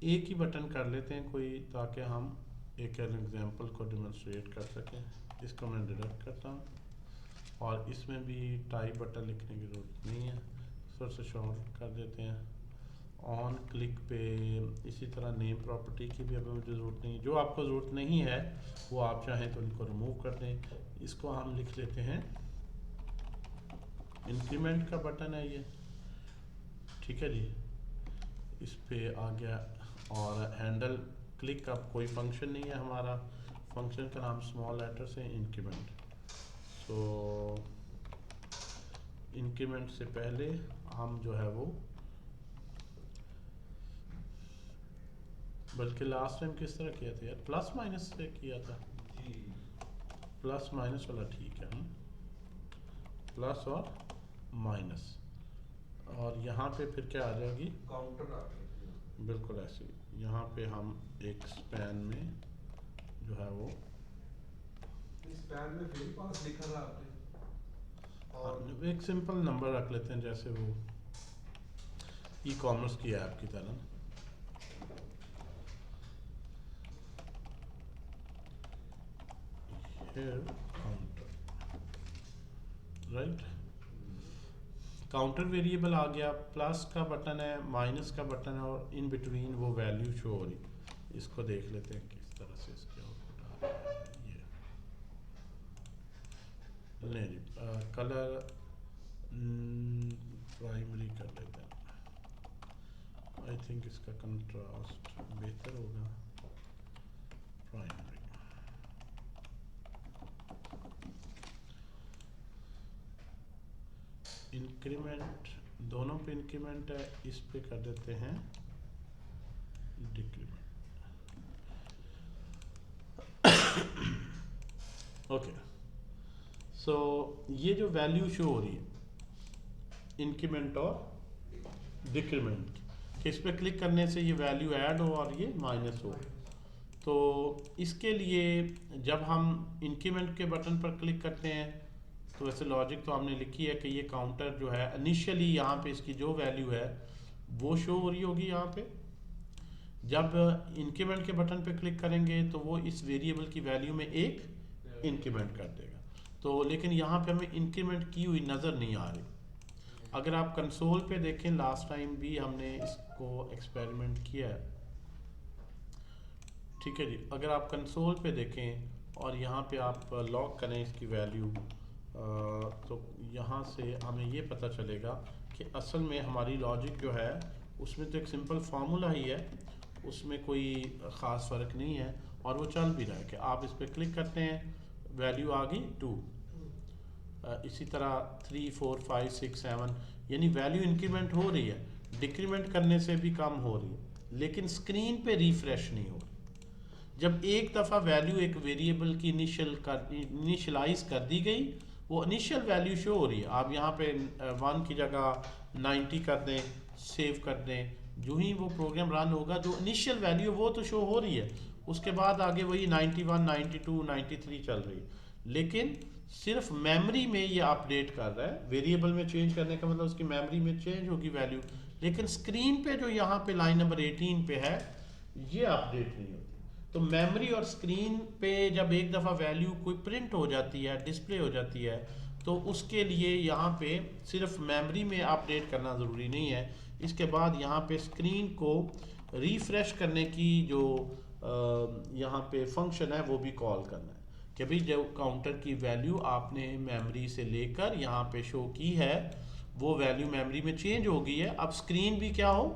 [SPEAKER 1] एक ही बटन कर लेते हैं कोई, ताकि हम एक एग्जांपल को डेमोन्स्ट्रेट कर सकें। इसको मैं डिलीट करता हूँ, और इसमें भी टाइप बटन लिखने की ज़रूरत नहीं है, फिर से शॉर्ट कर देते हैं। ऑन क्लिक पे इसी तरह नेम प्रॉपर्टी की भी अब मुझे ज़रूरत नहीं, जो आपको ज़रूरत नहीं है वो आप चाहें तो इनको रिमूव कर दें। इसको हम लिख लेते हैं इंक्रीमेंट का बटन है ये। ठीक है जी, इस पे आ गया। और हैंडल क्लिक, अब कोई फंक्शन नहीं है हमारा, फंक्शन का नाम स्मॉल लेटर से इंक्रीमेंट। तो इंक्रीमेंट से पहले हम जो है वो, बल्कि लास्ट टाइम किस तरह किया था यार, प्लस माइनस से किया था, प्लस माइनस वाला ठीक है, प्लस और माइनस, और यहाँ पे फिर क्या आ जाएगी,
[SPEAKER 4] काउंटर आ गया।
[SPEAKER 1] बिल्कुल ऐसे ही। यहाँ पे हम एक स्पैन में जो है वो,
[SPEAKER 4] इस पैन में फिर पास लिखा था आपने, और
[SPEAKER 1] एक सिंपल नंबर रख लेते हैं जैसे वो ई कॉमर्स की ऐप की तरह। काउंटर, राइट, काउंटर वेरिएबल आ गया, प्लस का बटन है, माइनस का बटन है, और इन बिटवीन वो वैल्यू शो हो रही। इसको देख लेते हैं किस तरह से इसके आउटपुट आ रहा है। ये नहीं, कलर प्राइमरी कर लेते हैं, आई थिंक इसका कंट्रास्ट बेहतर होगा, प्राइमरी। इंक्रीमेंट, दोनों पे इंक्रीमेंट है, इस पे कर देते हैं डिक्रीमेंट। ओके, सो ये जो वैल्यू शो हो रही है इंक्रीमेंट और डिक्रीमेंट, कि इस पे क्लिक करने से ये वैल्यू ऐड हो और ये माइनस हो, तो इसके लिए जब हम इंक्रीमेंट के बटन पर क्लिक करते हैं तो वैसे लॉजिक तो हमने लिखी है कि ये काउंटर जो है इनिशियली यहाँ पे इसकी जो वैल्यू है वो शो हो रही होगी यहाँ पे। जब इंक्रीमेंट के बटन पे क्लिक करेंगे तो वो इस वेरिएबल की वैल्यू में एक इंक्रीमेंट कर देगा, तो लेकिन यहाँ पे हमें इंक्रीमेंट की हुई नज़र नहीं आ रही। अगर आप कंसोल पे देखें, लास्ट टाइम भी हमने इसको एक्सपेरिमेंट किया है, ठीक है जी। अगर आप कंसोल पे देखें और यहाँ पे आप लॉक करें इसकी वैल्यू, तो यहाँ से हमें ये पता चलेगा कि असल में हमारी लॉजिक जो है उसमें तो एक सिंपल फार्मूला ही है, उसमें कोई ख़ास फ़र्क नहीं है, और वो चल भी रहा है कि आप इस पर क्लिक करते हैं, वैल्यू आ गई 2, इसी तरह 3 4 5 6 7, यानी वैल्यू इंक्रीमेंट हो रही है, डिक्रीमेंट करने से भी कम हो रही है, लेकिन स्क्रीन पे रिफ्रेश नहीं हो रही। जब एक दफ़ा वैल्यू एक वेरिएबल की इनिशियलाइज कर दी गई, वो इनिशियल वैल्यू शो हो रही है। आप यहाँ पे 1 की जगह 90 कर दें, सेव कर दें, जो ही वो प्रोग्राम रन होगा जो इनिशियल वैल्यू वो तो शो हो रही है, उसके बाद आगे वही 91 92 93 चल रही है, लेकिन सिर्फ मेमोरी में ये अपडेट कर रहा है। वेरिएबल में चेंज करने का मतलब उसकी मेमोरी में चेंज होगी वैल्यू, लेकिन स्क्रीन पे जो यहाँ पे लाइन नंबर 18 पे है ये अपडेट नहीं होती। तो मेमोरी और स्क्रीन पे जब एक दफ़ा वैल्यू कोई प्रिंट हो जाती है, डिस्प्ले हो जाती है, तो उसके लिए यहाँ पे सिर्फ मेमोरी में अपडेट करना ज़रूरी नहीं है, इसके बाद यहाँ पे स्क्रीन को रिफ़्रेश करने की जो यहाँ पे फंक्शन है वो भी कॉल करना है कि भाई जो काउंटर की वैल्यू आपने मेमोरी से लेकर यहाँ पे शो की है वो वैल्यू मेमोरी में चेंज हो गई है, अब स्क्रीन भी क्या हो,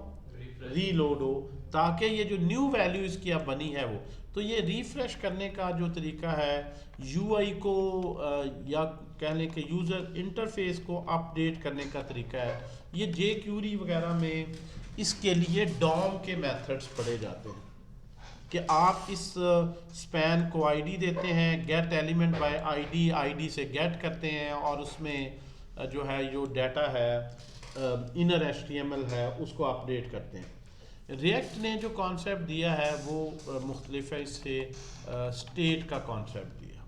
[SPEAKER 1] रीलोड हो, ताकि ये जो न्यू वैल्यू इसकी अब बनी है वो। तो ये रिफ्रेश करने का जो तरीका है, यूआई को या कह लें कि यूज़र इंटरफेस को अपडेट करने का तरीका है, ये जे क्यूरी वगैरह में इसके लिए डॉम के मेथड्स पढ़े जाते हैं कि आप इस स्पैन को आईडी देते हैं, gate element by ID, ID से गेट करते हैं और उसमें जो है जो डाटा है इनर एचटीएमएल है उसको अपडेट करते हैं। रिएक्ट ने जो कॉन्सेप्ट दिया है वो मुख्तलिफ है, इससे स्टेट का कॉन्सेप्ट दिया।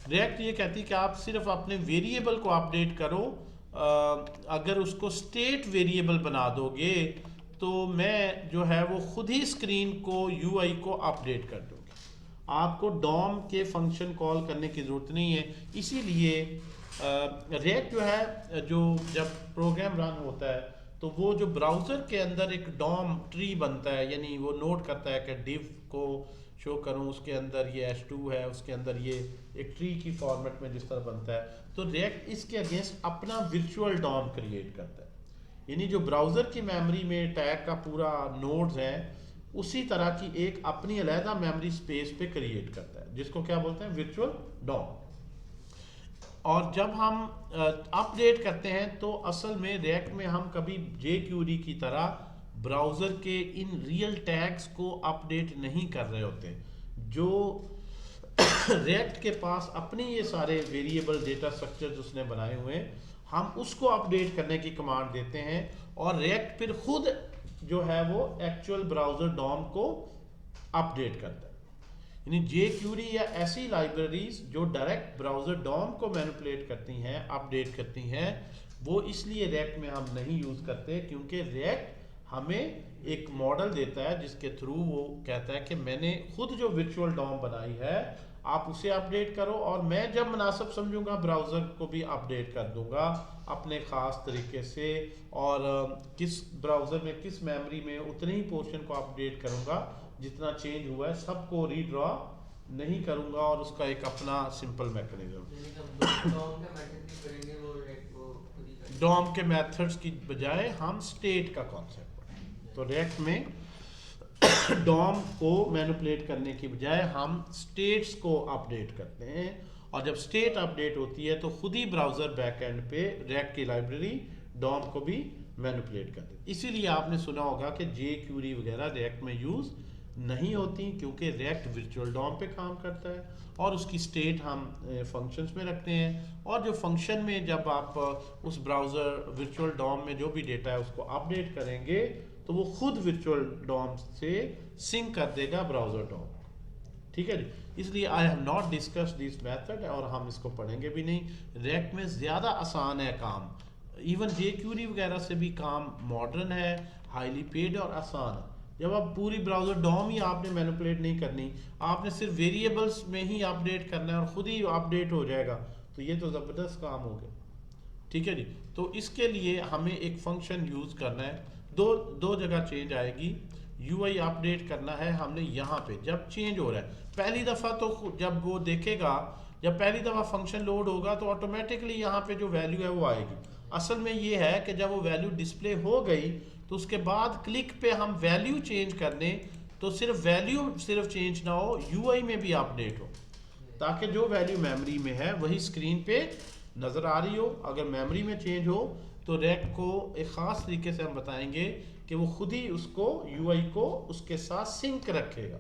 [SPEAKER 1] रिएक्ट ये कहती है कि आप सिर्फ अपने वेरिएबल को अपडेट करो, अगर उसको स्टेट वेरिएबल बना दोगे तो मैं जो है वो खुद ही स्क्रीन को यूआई को अपडेट कर दूँगी, आपको डॉम के फंक्शन कॉल करने की ज़रूरत नहीं है। इसीलिए रिएक्ट जो है जो जब प्रोग्राम रन होता है तो वो जो ब्राउज़र के अंदर एक डॉम ट्री बनता है, यानी वो नोट करता है कि डिव को शो करूँ, उसके अंदर ये h2 है, उसके अंदर ये एक ट्री की फॉर्मेट में जिस तरह बनता है, तो रिएक्ट इसके अगेंस्ट अपना वर्चुअल डॉम क्रिएट करता है, यानी जो ब्राउज़र की मेमोरी में टैग का पूरा नोड्स है उसी तरह की एक अपनी अलहदा मेमोरी स्पेस पे क्रिएट करता है, जिसको क्या बोलते हैं, वर्चुअल डॉम। और जब हम अपडेट करते हैं तो असल में रिएक्ट में हम कभी jQuery की तरह ब्राउज़र के इन रियल टैग्स को अपडेट नहीं कर रहे होते। जो रिएक्ट के पास अपने ये सारे वेरिएबल डेटा स्ट्रक्चर्स उसने बनाए हुए हैं, हम उसको अपडेट करने की कमांड देते हैं और रिएक्ट फिर खुद जो है वो एक्चुअल ब्राउज़र डॉम को अपडेट करता है। यानी jQuery या ऐसी लाइब्रेरीज जो डायरेक्ट ब्राउज़र डॉम को मैनिपुलेट करती हैं, अपडेट करती हैं, वो इसलिए रिएक्ट में हम नहीं यूज़ करते क्योंकि रिएक्ट हमें एक मॉडल देता है जिसके थ्रू वो कहता है कि मैंने खुद जो वर्चुअल डॉम बनाई है आप उसे अपडेट करो और मैं जब मुनासिब समझूंगा ब्राउज़र को भी अपडेट कर दूंगा अपने ख़ास तरीके से, और किस ब्राउज़र में किस मेमोरी में उतने ही पोर्शन को अपडेट करूंगा जितना चेंज हुआ है, सबको रीड्रॉ नहीं करूंगा और उसका एक अपना सिंपल मैकेनिज्म। डॉम के मेथड्स की बजाय हम स्टेट का कॉन्सेप्ट, तो रिएक्ट में डॉम को मैनिपुलेट करने की बजाय हम स्टेट्स को अपडेट करते हैं और जब स्टेट अपडेट होती है तो खुद ही ब्राउज़र बैकएंड पे रिएक्ट की लाइब्रेरी डॉम को भी मैनिपुलेट करते हैं। इसीलिए आपने सुना होगा कि jQuery वगैरह रिएक्ट में यूज़ नहीं होती क्योंकि रिएक्ट वर्चुअल डॉम पे काम करता है और उसकी स्टेट हम फंक्शंस में रखते हैं और जो फंक्शन में जब आप उस ब्राउज़र वर्चुअल डॉम में जो भी डेटा है उसको अपडेट करेंगे तो वो खुद वर्चुअल डॉम से सिंक कर देगा ब्राउज़र डॉम। ठीक है जी, इसलिए I have not discuss this method और हम इसको पढ़ेंगे भी नहीं। रिएक्ट में ज़्यादा आसान है काम, इवन jQuery वगैरह से भी काम मॉडर्न है, हाईली पेड और आसान है। जब आप पूरी ब्राउज़र डॉम ही आपने मैनिपुलेट नहीं करनी, आपने सिर्फ वेरिएबल्स में ही अपडेट करना है और ख़ुद ही अपडेट हो जाएगा, तो ये तो ज़बरदस्त काम हो गया। ठीक है जी, तो इसके लिए हमें एक फंक्शन यूज़ करना है, दो जगह चेंज आएगी। UI अपडेट करना है हमने यहाँ पे जब चेंज हो रहा है पहली दफ़ा, तो जब वो देखेगा, जब पहली दफ़ा फंक्शन लोड होगा तो ऑटोमेटिकली यहाँ पे जो वैल्यू है वो आएगी। असल में ये है कि जब वो वैल्यू डिस्प्ले हो गई तो उसके बाद क्लिक पे हम वैल्यू चेंज कर दें तो सिर्फ वैल्यू सिर्फ चेंज ना हो, UI में भी अपडेट हो ताकि जो वैल्यू मेमोरी में है वही स्क्रीन पे नज़र आ रही हो। अगर मेमोरी में चेंज हो तो रिएक्ट को एक ख़ास तरीके से हम बताएंगे कि वो खुद ही उसको UI को उसके साथ सिंक रखेगा।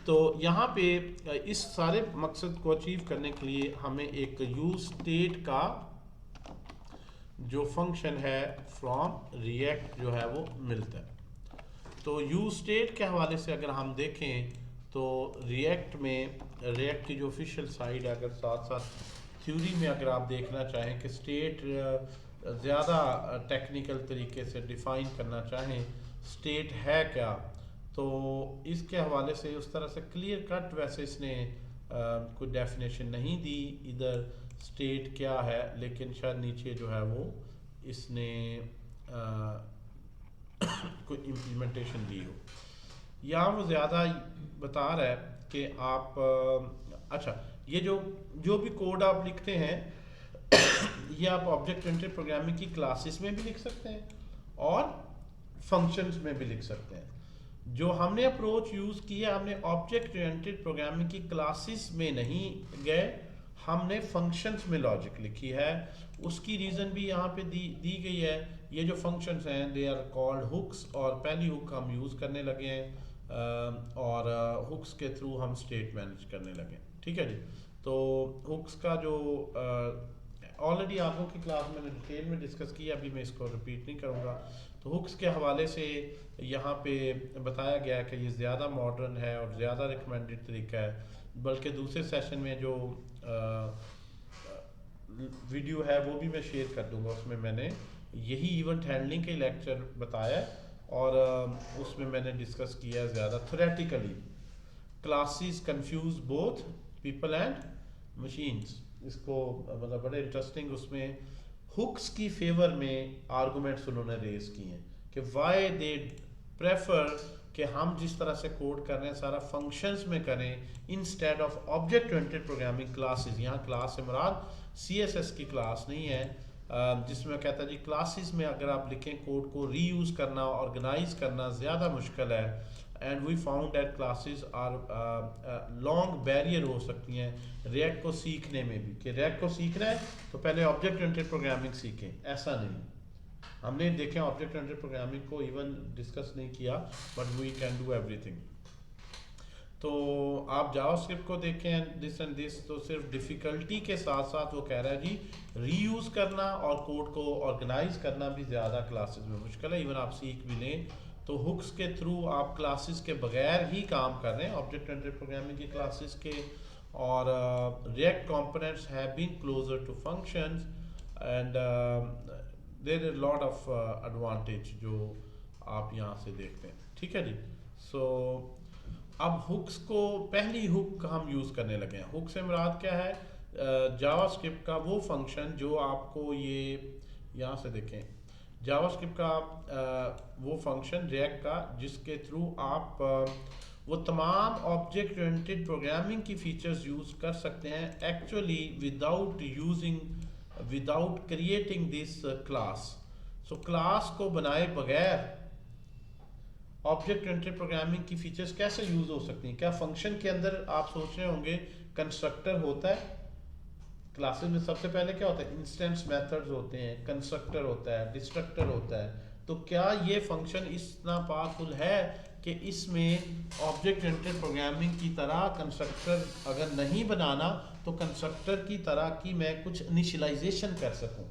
[SPEAKER 1] तो यहाँ पे इस सारे मकसद को अचीव करने के लिए हमें एक यूज स्टेट का जो फंक्शन है फ्रॉम रिएक्ट जो है वो मिलता है। तो यूज स्टेट के हवाले से अगर हम देखें तो रिएक्ट में, रिएक्ट की जो ऑफिशियल साइट है, अगर साथ साथ थ्योरी में अगर आप देखना चाहें कि स्टेट ज़्यादा टेक्निकल तरीके से डिफ़ाइन करना चाहें स्टेट है क्या, तो इसके हवाले से उस तरह से क्लियर कट वैसे इसने कोई डेफिनेशन नहीं दी इधर स्टेट क्या है, लेकिन शायद नीचे जो है वो इसने कोई इम्प्लीमेंटेशन दी हो। यहाँ वो ज़्यादा बता रहा है कि आप अच्छा ये जो भी कोड आप लिखते हैं ये आप ऑब्जेक्ट ओरिएंटेड प्रोग्रामिंग की क्लासेस में भी लिख सकते हैं और फंक्शंस में भी लिख सकते हैं। जो हमने अप्रोच यूज़ किया, हमने ऑब्जेक्ट ओरिएंटेड प्रोग्रामिंग की क्लासेस में नहीं गए, हमने फंक्शंस में लॉजिक लिखी है। उसकी रीज़न भी यहाँ पे दी गई है। ये जो फंक्शंस हैं दे आर कॉल्ड हुक्स, और पहली हुक हम यूज़ करने लगे हैं और हुक्स के थ्रू हम स्टेट मैनेज करने लगे। ठीक है जी, तो हुक्स का जो ऑलरेडी आगों की क्लास मैंने डिटेल में डिस्कस किया, अभी मैं इसको रिपीट नहीं करूँगा। तो हुक्स के हवाले से यहाँ पे बताया गया कि ये ज़्यादा मॉडर्न है और ज़्यादा रिकमेंडेड तरीका है, बल्कि दूसरे सेशन में जो वीडियो है वो भी मैं शेयर कर दूँगा, उसमें मैंने यही इवेंट हैंडलिंग के लेक्चर बताया और उसमें मैंने डिस्कस किया है ज़्यादा theoretically classes confuse both people and machines. इसको मतलब बड़े इंटरेस्टिंग उसमें हुक्स की फेवर में आर्गूमेंट्स उन्होंने रेज किए हैं कि वाई दे प्रेफर कि हम जिस तरह से कोड कर रहे हैं सारा फंक्शंस में करें instead of object oriented programming classes. यहाँ क्लास से मुराद CSS की क्लास नहीं है, जिसमें कहता है जी क्लासेस में अगर आप लिखें कोड को रीयूज़ करना, ऑर्गेनाइज करना ज़्यादा मुश्किल है and we found that classes are long barrier हो सकती हैं रिएक्ट को सीखने में भी, कि रिएक्ट को सीखना है तो पहले ऑब्जेक्ट ओरिएंटेड प्रोग्रामिंग सीखें, ऐसा नहीं। हमने देखे ऑब्जेक्ट ओरिएंटेड प्रोग्रामिंग को इवन डिस्कस नहीं किया, but we can do everything. तो आप जावास्क्रिप्ट को देखें दिस एंड दिस, तो सिर्फ डिफ़िकल्टी के साथ साथ वो कह रहा है जी रीयूज़ करना और कोड को ऑर्गेनाइज करना भी ज़्यादा क्लासेस में मुश्किल है। इवन आप सीख भी लें तो हुक्स के थ्रू आप क्लासेस के बगैर ही काम कर रहे हैं ऑब्जेक्ट ओरिएंटेड प्रोग्रामिंग की क्लासेस के, और React components have been closer to functions and there is lot of advantage जो आप यहाँ से देखते हैं, ठीक है जी। सो अब हुक्स को, पहली हुक हम यूज़ करने लगे हैं। हुक से मुराद क्या है? जावास्क्रिप्ट का वो फंक्शन जो आपको ये यहाँ से देखें, जावास्क्रिप्ट का वो फंक्शन रिएक्ट का जिसके थ्रू आप वो तमाम ऑब्जेक्ट ओरिएंटेड प्रोग्रामिंग की फीचर्स यूज़ कर सकते हैं actually without creating this class. So class को बनाए बगैर ऑब्जेक्ट ओरिएंटेड प्रोग्रामिंग की फीचर्स कैसे यूज हो सकती हैं? क्या फंक्शन के अंदर आप सोच रहे होंगे कंस्ट्रक्टर होता है, क्लासेस में सबसे पहले क्या होता है? इंस्टेंस मेथड्स होते हैं, कंस्ट्रक्टर होता है, डिस्ट्रक्टर होता है। तो क्या ये फंक्शन इतना पावरफुल है कि इसमें ऑब्जेक्ट ओरिएंटेड प्रोग्रामिंग की तरह कंस्ट्रक्टर अगर नहीं बनाना तो कंस्ट्रक्टर की तरह की मैं कुछ इनिशियलाइजेशन कर सकूं?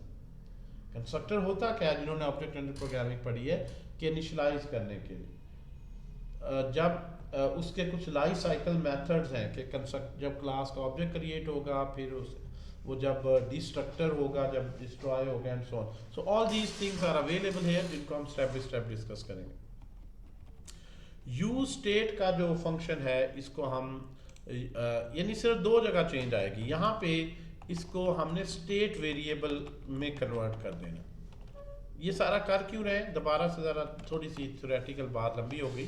[SPEAKER 1] कंस्ट्रक्टर होता क्या है जिन्होंने ऑब्जेक्ट ओरिएंटेड प्रोग्रामिंग पढ़ी है कि इनिशियलाइज करने के लिए जब उसके कुछ लाइफ साइकिल मेथड्स हैं कि कंस्ट्रक्ट, जब क्लास का ऑब्जेक्ट क्रिएट होगा, फिर वो जब डिस्ट्रक्टर होगा, जब डिस्ट्रॉय होगा and so on. So all these things are available here जिनको हम स्टेप बाय स्टेप डिस्कस करेंगे। यूज स्टेट का जो फंक्शन है इसको हम यानी सिर्फ दो जगह चेंज आएगी, यहाँ पे इसको हमने स्टेट वेरिएबल में कन्वर्ट कर देना। ये सारा कर क्यों रहे हैं? दोबारा से ज़रा थोड़ी सी थ्योरेटिकल बात लंबी हो गई।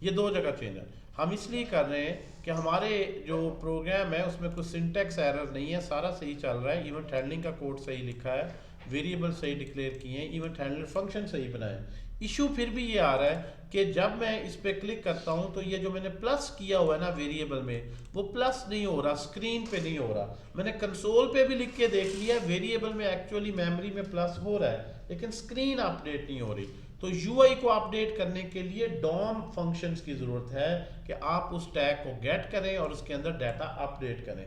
[SPEAKER 1] ये दो जगह चेंज है, हम इसलिए कर रहे हैं कि हमारे जो प्रोग्राम है उसमें कुछ सिंटैक्स एरर नहीं है, सारा सही चल रहा है। इवेंट हैंडलिंग का कोड सही लिखा है, वेरिएबल सही डिक्लेयर किए हैं, इवेंट हैंडलर फंक्शन सही बनाए हैं। इशू फिर भी ये आ रहा है कि जब मैं इस पर क्लिक करता हूँ तो ये जो मैंने प्लस किया हुआ है ना वेरिएबल में, वो प्लस नहीं हो रहा, स्क्रीन पे नहीं हो रहा। मैंने कंसोल पे भी लिख के देख लिया, वेरिएबल में एक्चुअली मेमोरी में प्लस हो रहा है लेकिन स्क्रीन अपडेट नहीं हो रही। तो यूआई को अपडेट करने के लिए डॉम फंक्शंस की ज़रूरत है कि आप उस टैग को गेट करें और उसके अंदर डाटा अपडेट करें।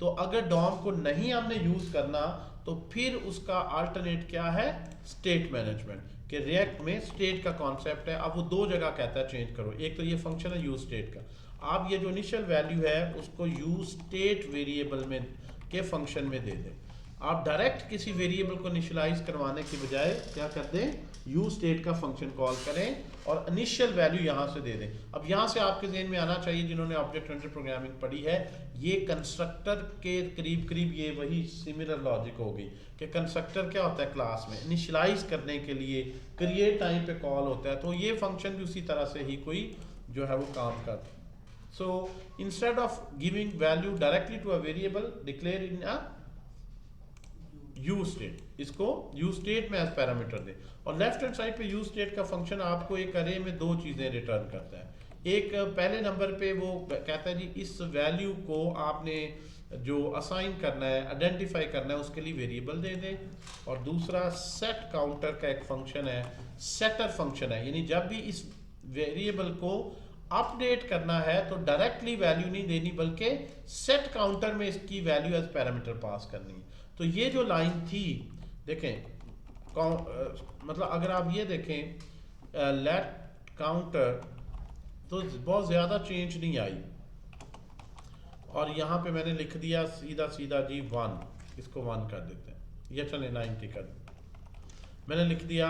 [SPEAKER 1] तो अगर डॉम को नहीं हमने यूज़ करना तो फिर उसका अल्टरनेट क्या है? स्टेट मैनेजमेंट, कि रिएक्ट में स्टेट का कॉन्सेप्ट है। अब वो दो जगह कहता है चेंज करो, एक तो ये फंक्शन है यूज स्टेट का, आप ये जो इनिशियल वैल्यू है उसको यूज स्टेट वेरिएबल में के फंक्शन में दे दें। आप डायरेक्ट किसी वेरिएबल को इनिशियलाइज करवाने की बजाय क्या कर दें? यूज स्टेट का फंक्शन कॉल करें और इनिशियल वैल्यू यहाँ से दे दें। अब यहाँ से आपके ज़हन में आना चाहिए जिन्होंने ऑब्जेक्ट ओरिएंटेड प्रोग्रामिंग पढ़ी है, ये कंस्ट्रक्टर के करीब करीब ये वही सिमिलर लॉजिक होगी कि कंस्ट्रक्टर क्या होता है? क्लास में इनिशियलाइज करने के लिए क्रिएट टाइम पे कॉल होता है, तो ये फंक्शन भी उसी तरह से ही कोई जो है वो काम करता है। So instead of giving value directly to a variable, declare in a use state, इसको यूज स्टेट में एज पैरामीटर दे। और लेफ्ट हैंड साइड पे यूज स्टेट का फंक्शन आपको एक अरे में दो चीजें रिटर्न करता है। एक पहले नंबर पे वो कहता है जी इस वैल्यू को आपने जो असाइन करना है, आइडेंटिफाई करना है, उसके लिए वेरिएबल दे दे। और दूसरा सेट काउंटर का एक फंक्शन है, सेटर फंक्शन है, यानी जब भी इस वेरिएबल को अपडेट करना है तो डायरेक्टली वैल्यू नहीं देनी बल्कि सेट काउंटर में इसकी वैल्यू एज पैरामीटर पास करनी है। तो ये जो लाइन थी देखें, मतलब अगर आप ये देखें लेट काउंटर, तो बहुत ज़्यादा चेंज नहीं आई। और यहाँ पे मैंने लिख दिया सीधा सीधा जी 1, इसको 1 कर देते हैं, ये चले 90 कर देते। मैंने लिख दिया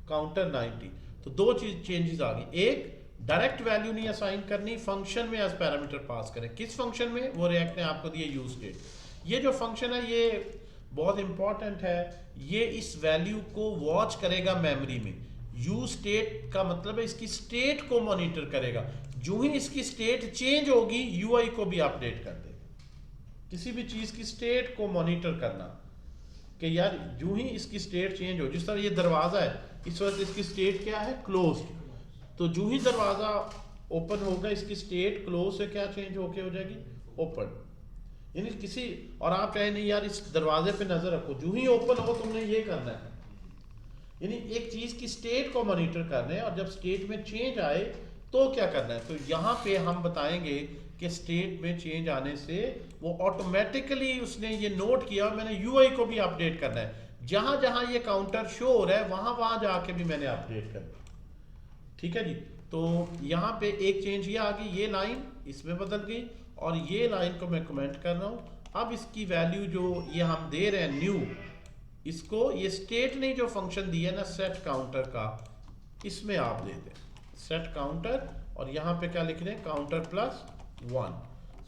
[SPEAKER 1] काउंटर 90, तो दो चीज चेंजेस आ गई। एक, डायरेक्ट वैल्यू नहीं असाइन करनी, फंक्शन में एज पैरामीटर पास करें। किस फंक्शन में? वो रिएक्ट ने आपको दिया यूज स्टेट। ये जो फंक्शन है ये बहुत इंपॉर्टेंट है, ये इस वैल्यू को वॉच करेगा मेमोरी में। यूज स्टेट का मतलब है इसकी स्टेट को मॉनिटर करेगा, जो ही इसकी स्टेट चेंज होगी यूआई को भी अपडेट कर देगा। किसी भी चीज की स्टेट को मॉनिटर करना कि यार जो ही इसकी स्टेट चेंज हो, जिस तरह ये दरवाजा है इस वक्त इसकी स्टेट क्या है? क्लोज्ड। तो जो ही दरवाज़ा ओपन होगा इसकी स्टेट क्लोज से क्या चेंज होके हो जाएगी, ओपन। यानी किसी, और आप चाहे नहीं यार इस दरवाजे पे नजर रखो, जो ही ओपन हो तुमने ये करना है, यानी एक चीज की स्टेट को मॉनिटर करना है, और जब स्टेट में चेंज आए तो क्या करना है। तो यहाँ पे हम बताएंगे कि स्टेट में चेंज आने से वो ऑटोमेटिकली उसने ये नोट किया, मैंने यूआई को भी अपडेट करना है, जहां जहां ये काउंटर शो हो रहा है वहां वहां जाके भी मैंने अपडेट करना है। ठीक है जी। तो यहाँ पे एक चेंज ये आ गई, ये लाइन इसमें बदल गई, और ये लाइन को मैं कमेंट कर रहा हूं। अब इसकी वैल्यू जो ये हम दे रहे हैं न्यू, इसको ये स्टेट ने जो फंक्शन दिया ना सेट काउंटर का, इसमें आप दे दें सेट काउंटर, और यहाँ पे क्या लिख रहे हैं, counter plus 1।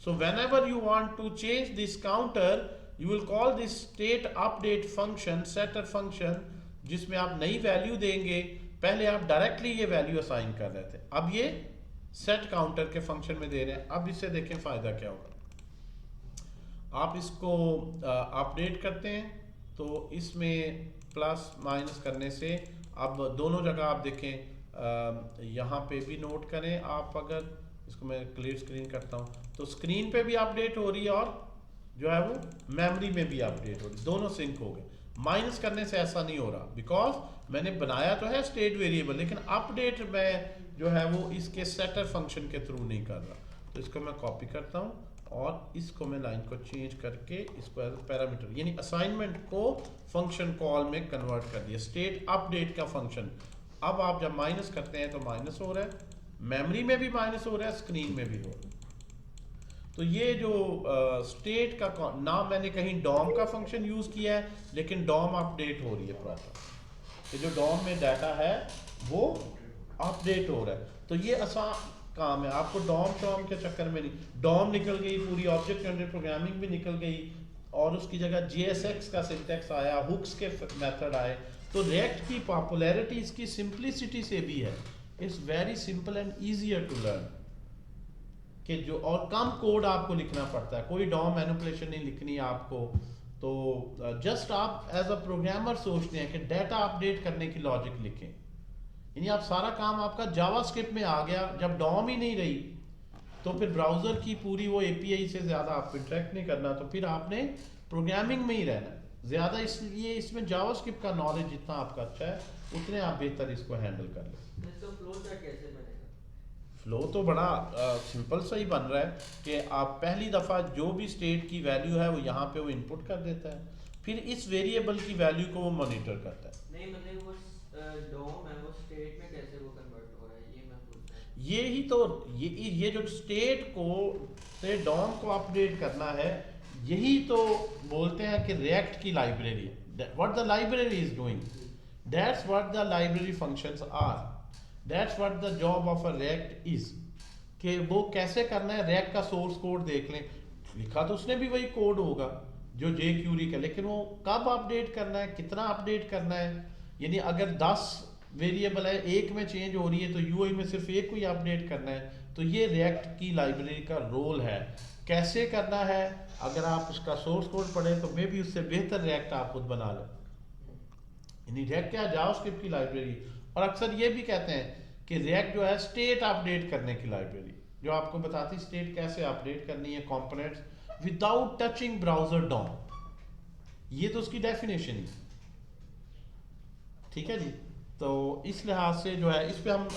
[SPEAKER 1] So whenever you want to change this counter you will call this state update function, setter function, जिसमें आप नई वैल्यू देंगे। पहले आप डायरेक्टली ये वैल्यू असाइन कर रहे थे, अब ये सेट काउंटर के फंक्शन में दे रहे हैं। अब इससे देखें फायदा क्या होगा। आप इसको अपडेट करते हैं तो इसमें प्लस माइनस करने से अब दोनों जगह आप देखें, यहाँ पे भी नोट करें आप, अगर इसको मैं क्लियर स्क्रीन करता हूँ तो स्क्रीन पे भी अपडेट हो रही है और जो है वो मेमोरी में भी अपडेट हो रही है, दोनों सिंक हो गए। माइनस करने से ऐसा नहीं हो रहा, बिकॉज मैंने बनाया तो है स्टेट वेरिएबल, लेकिन अपडेट मैं जो है वो इसके सेटर फंक्शन के थ्रू नहीं कर रहा। तो इसको मैं कॉपी करता हूँ और इसको मैं लाइन को चेंज करके इसको एज पैरामीटर, यानी असाइनमेंट को फंक्शन कॉल में कन्वर्ट कर दिया, स्टेट अपडेट का फंक्शन। अब आप जब माइनस करते हैं तो माइनस हो रहा है, मेमोरी में भी माइनस हो रहा है, स्क्रीन में भी हो रहा है। तो ये जो स्टेट का नाम मैंने कहीं डॉम का फंक्शन यूज किया है, लेकिन डॉम अपडेट हो रही है प्रॉपर, तो जो डॉम में डाटा है वो अपडेट हो रहा है। तो ये आसान काम है, आपको डॉम शॉम के चक्कर में नहीं, डॉम निकल गई, पूरी ऑब्जेक्ट ओरिएंटेड प्रोग्रामिंग भी निकल गई, और उसकी जगह JSX का सिंटैक्स आया, हुक्स के मेथड आए। तो रिएक्ट की पॉपुलैरिटी इसकी सिंप्लिसिटी से भी है, it's very simple and easier to learn, कि जो और कम कोड आपको लिखना पड़ता है, कोई डॉम मैनिपुलेशन नहीं लिखनी है आपको। तो जस्ट आप एज अ प्रोग्रामर सोचते हैं कि डाटा अपडेट करने की लॉजिक लिखें, यानी आप सारा काम आपका जावास्क्रिप्ट में आ गया। जब डॉम ही नहीं रही तो फिर ब्राउजर की पूरी वो API से ज़्यादा आपको इंटरेक्ट नहीं करना, तो फिर आपने प्रोग्रामिंग में ही रहना ज़्यादा। इसलिए इसमें जावास्क्रिप्ट का नॉलेज जितना आपका अच्छा है उतने आप बेहतर इसको हैंडल कर लें।
[SPEAKER 5] तो फ्लो चार्ट कैसे बनेगा?
[SPEAKER 1] फ्लो तो बड़ा सिंपल सा ही बन रहा है कि आप पहली दफ़ा जो भी स्टेट की वैल्यू है वो यहाँ पे वो इनपुट कर देता है, फिर इस वेरिएबल की वैल्यू को वो मॉनिटर करता है।
[SPEAKER 5] नहीं मतलब वो डॉम है, वो स्टेट में कैसे वो कन्वर्ट हो रहा है ये मैं पूछ रहा हूँ।
[SPEAKER 1] ये ही तो ये जो स्टेट को से डॉम को अपडेट करना है, यही तो बोलते हैं कि रिएक्ट की library, what the library is doing, that's what the library functions are, that's what the job of a react is, कि वो कैसे करना है। रिएक्ट का सोर्स कोड देख लें, लिखा तो उसने भी वही कोड होगा जो jQuery का, लेकिन वो कब अपडेट करना है, कितना अपडेट करना है, यानी अगर 10 वेरिएबल है, एक में चेंज हो रही है तो UI में सिर्फ एक को ही अपडेट करना है। तो ये रिएक्ट की लाइब्रेरी का रोल है, कैसे करना है। अगर आप उसका सोर्स कोड पढ़ें तो मे भी उससे बेहतर रिएक्ट आप खुद बना लें, यानी रिएक्ट क्या, जावास्क्रिप्ट की लाइब्रेरी। और अक्सर ये भी कहते हैं कि रिएक्ट जो है स्टेट अपडेट करने की लाइब्रेरी, जो आपको बताती स्टेट कैसे अपडेट करनी है, components without touching browser DOM, ये तो उसकी डेफिनेशन ही। ठीक है जी। तो इस लिहाज से जो है इस पे हम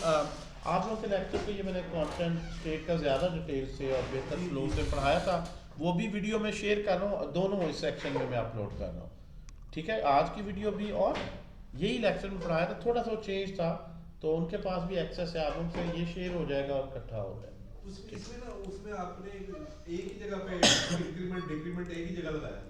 [SPEAKER 1] आप लोगों के लेक्चर पे ये मैंने कंटेंट स्टेट का ज़्यादा डिटेल से और बेहतर फ्लो से पढ़ाया था, वो भी वीडियो में शेयर कर रहा हूँ, दोनों इस सेक्शन में मैं अपलोड कर रहा हूँ। ठीक है, आज की वीडियो भी और यही लेक्चर में पढ़ाया था, थोड़ा सा चेंज था, तो उनके पास भी एक्सेस है, आप उनसे ये शेयर हो जाएगा और इकट्ठा हो जाएगा।
[SPEAKER 4] इसमें ना उसमें आपने एक ही जगह पे इंक्रीमेंट डिक्रीमेंट एक ही जगह लगाया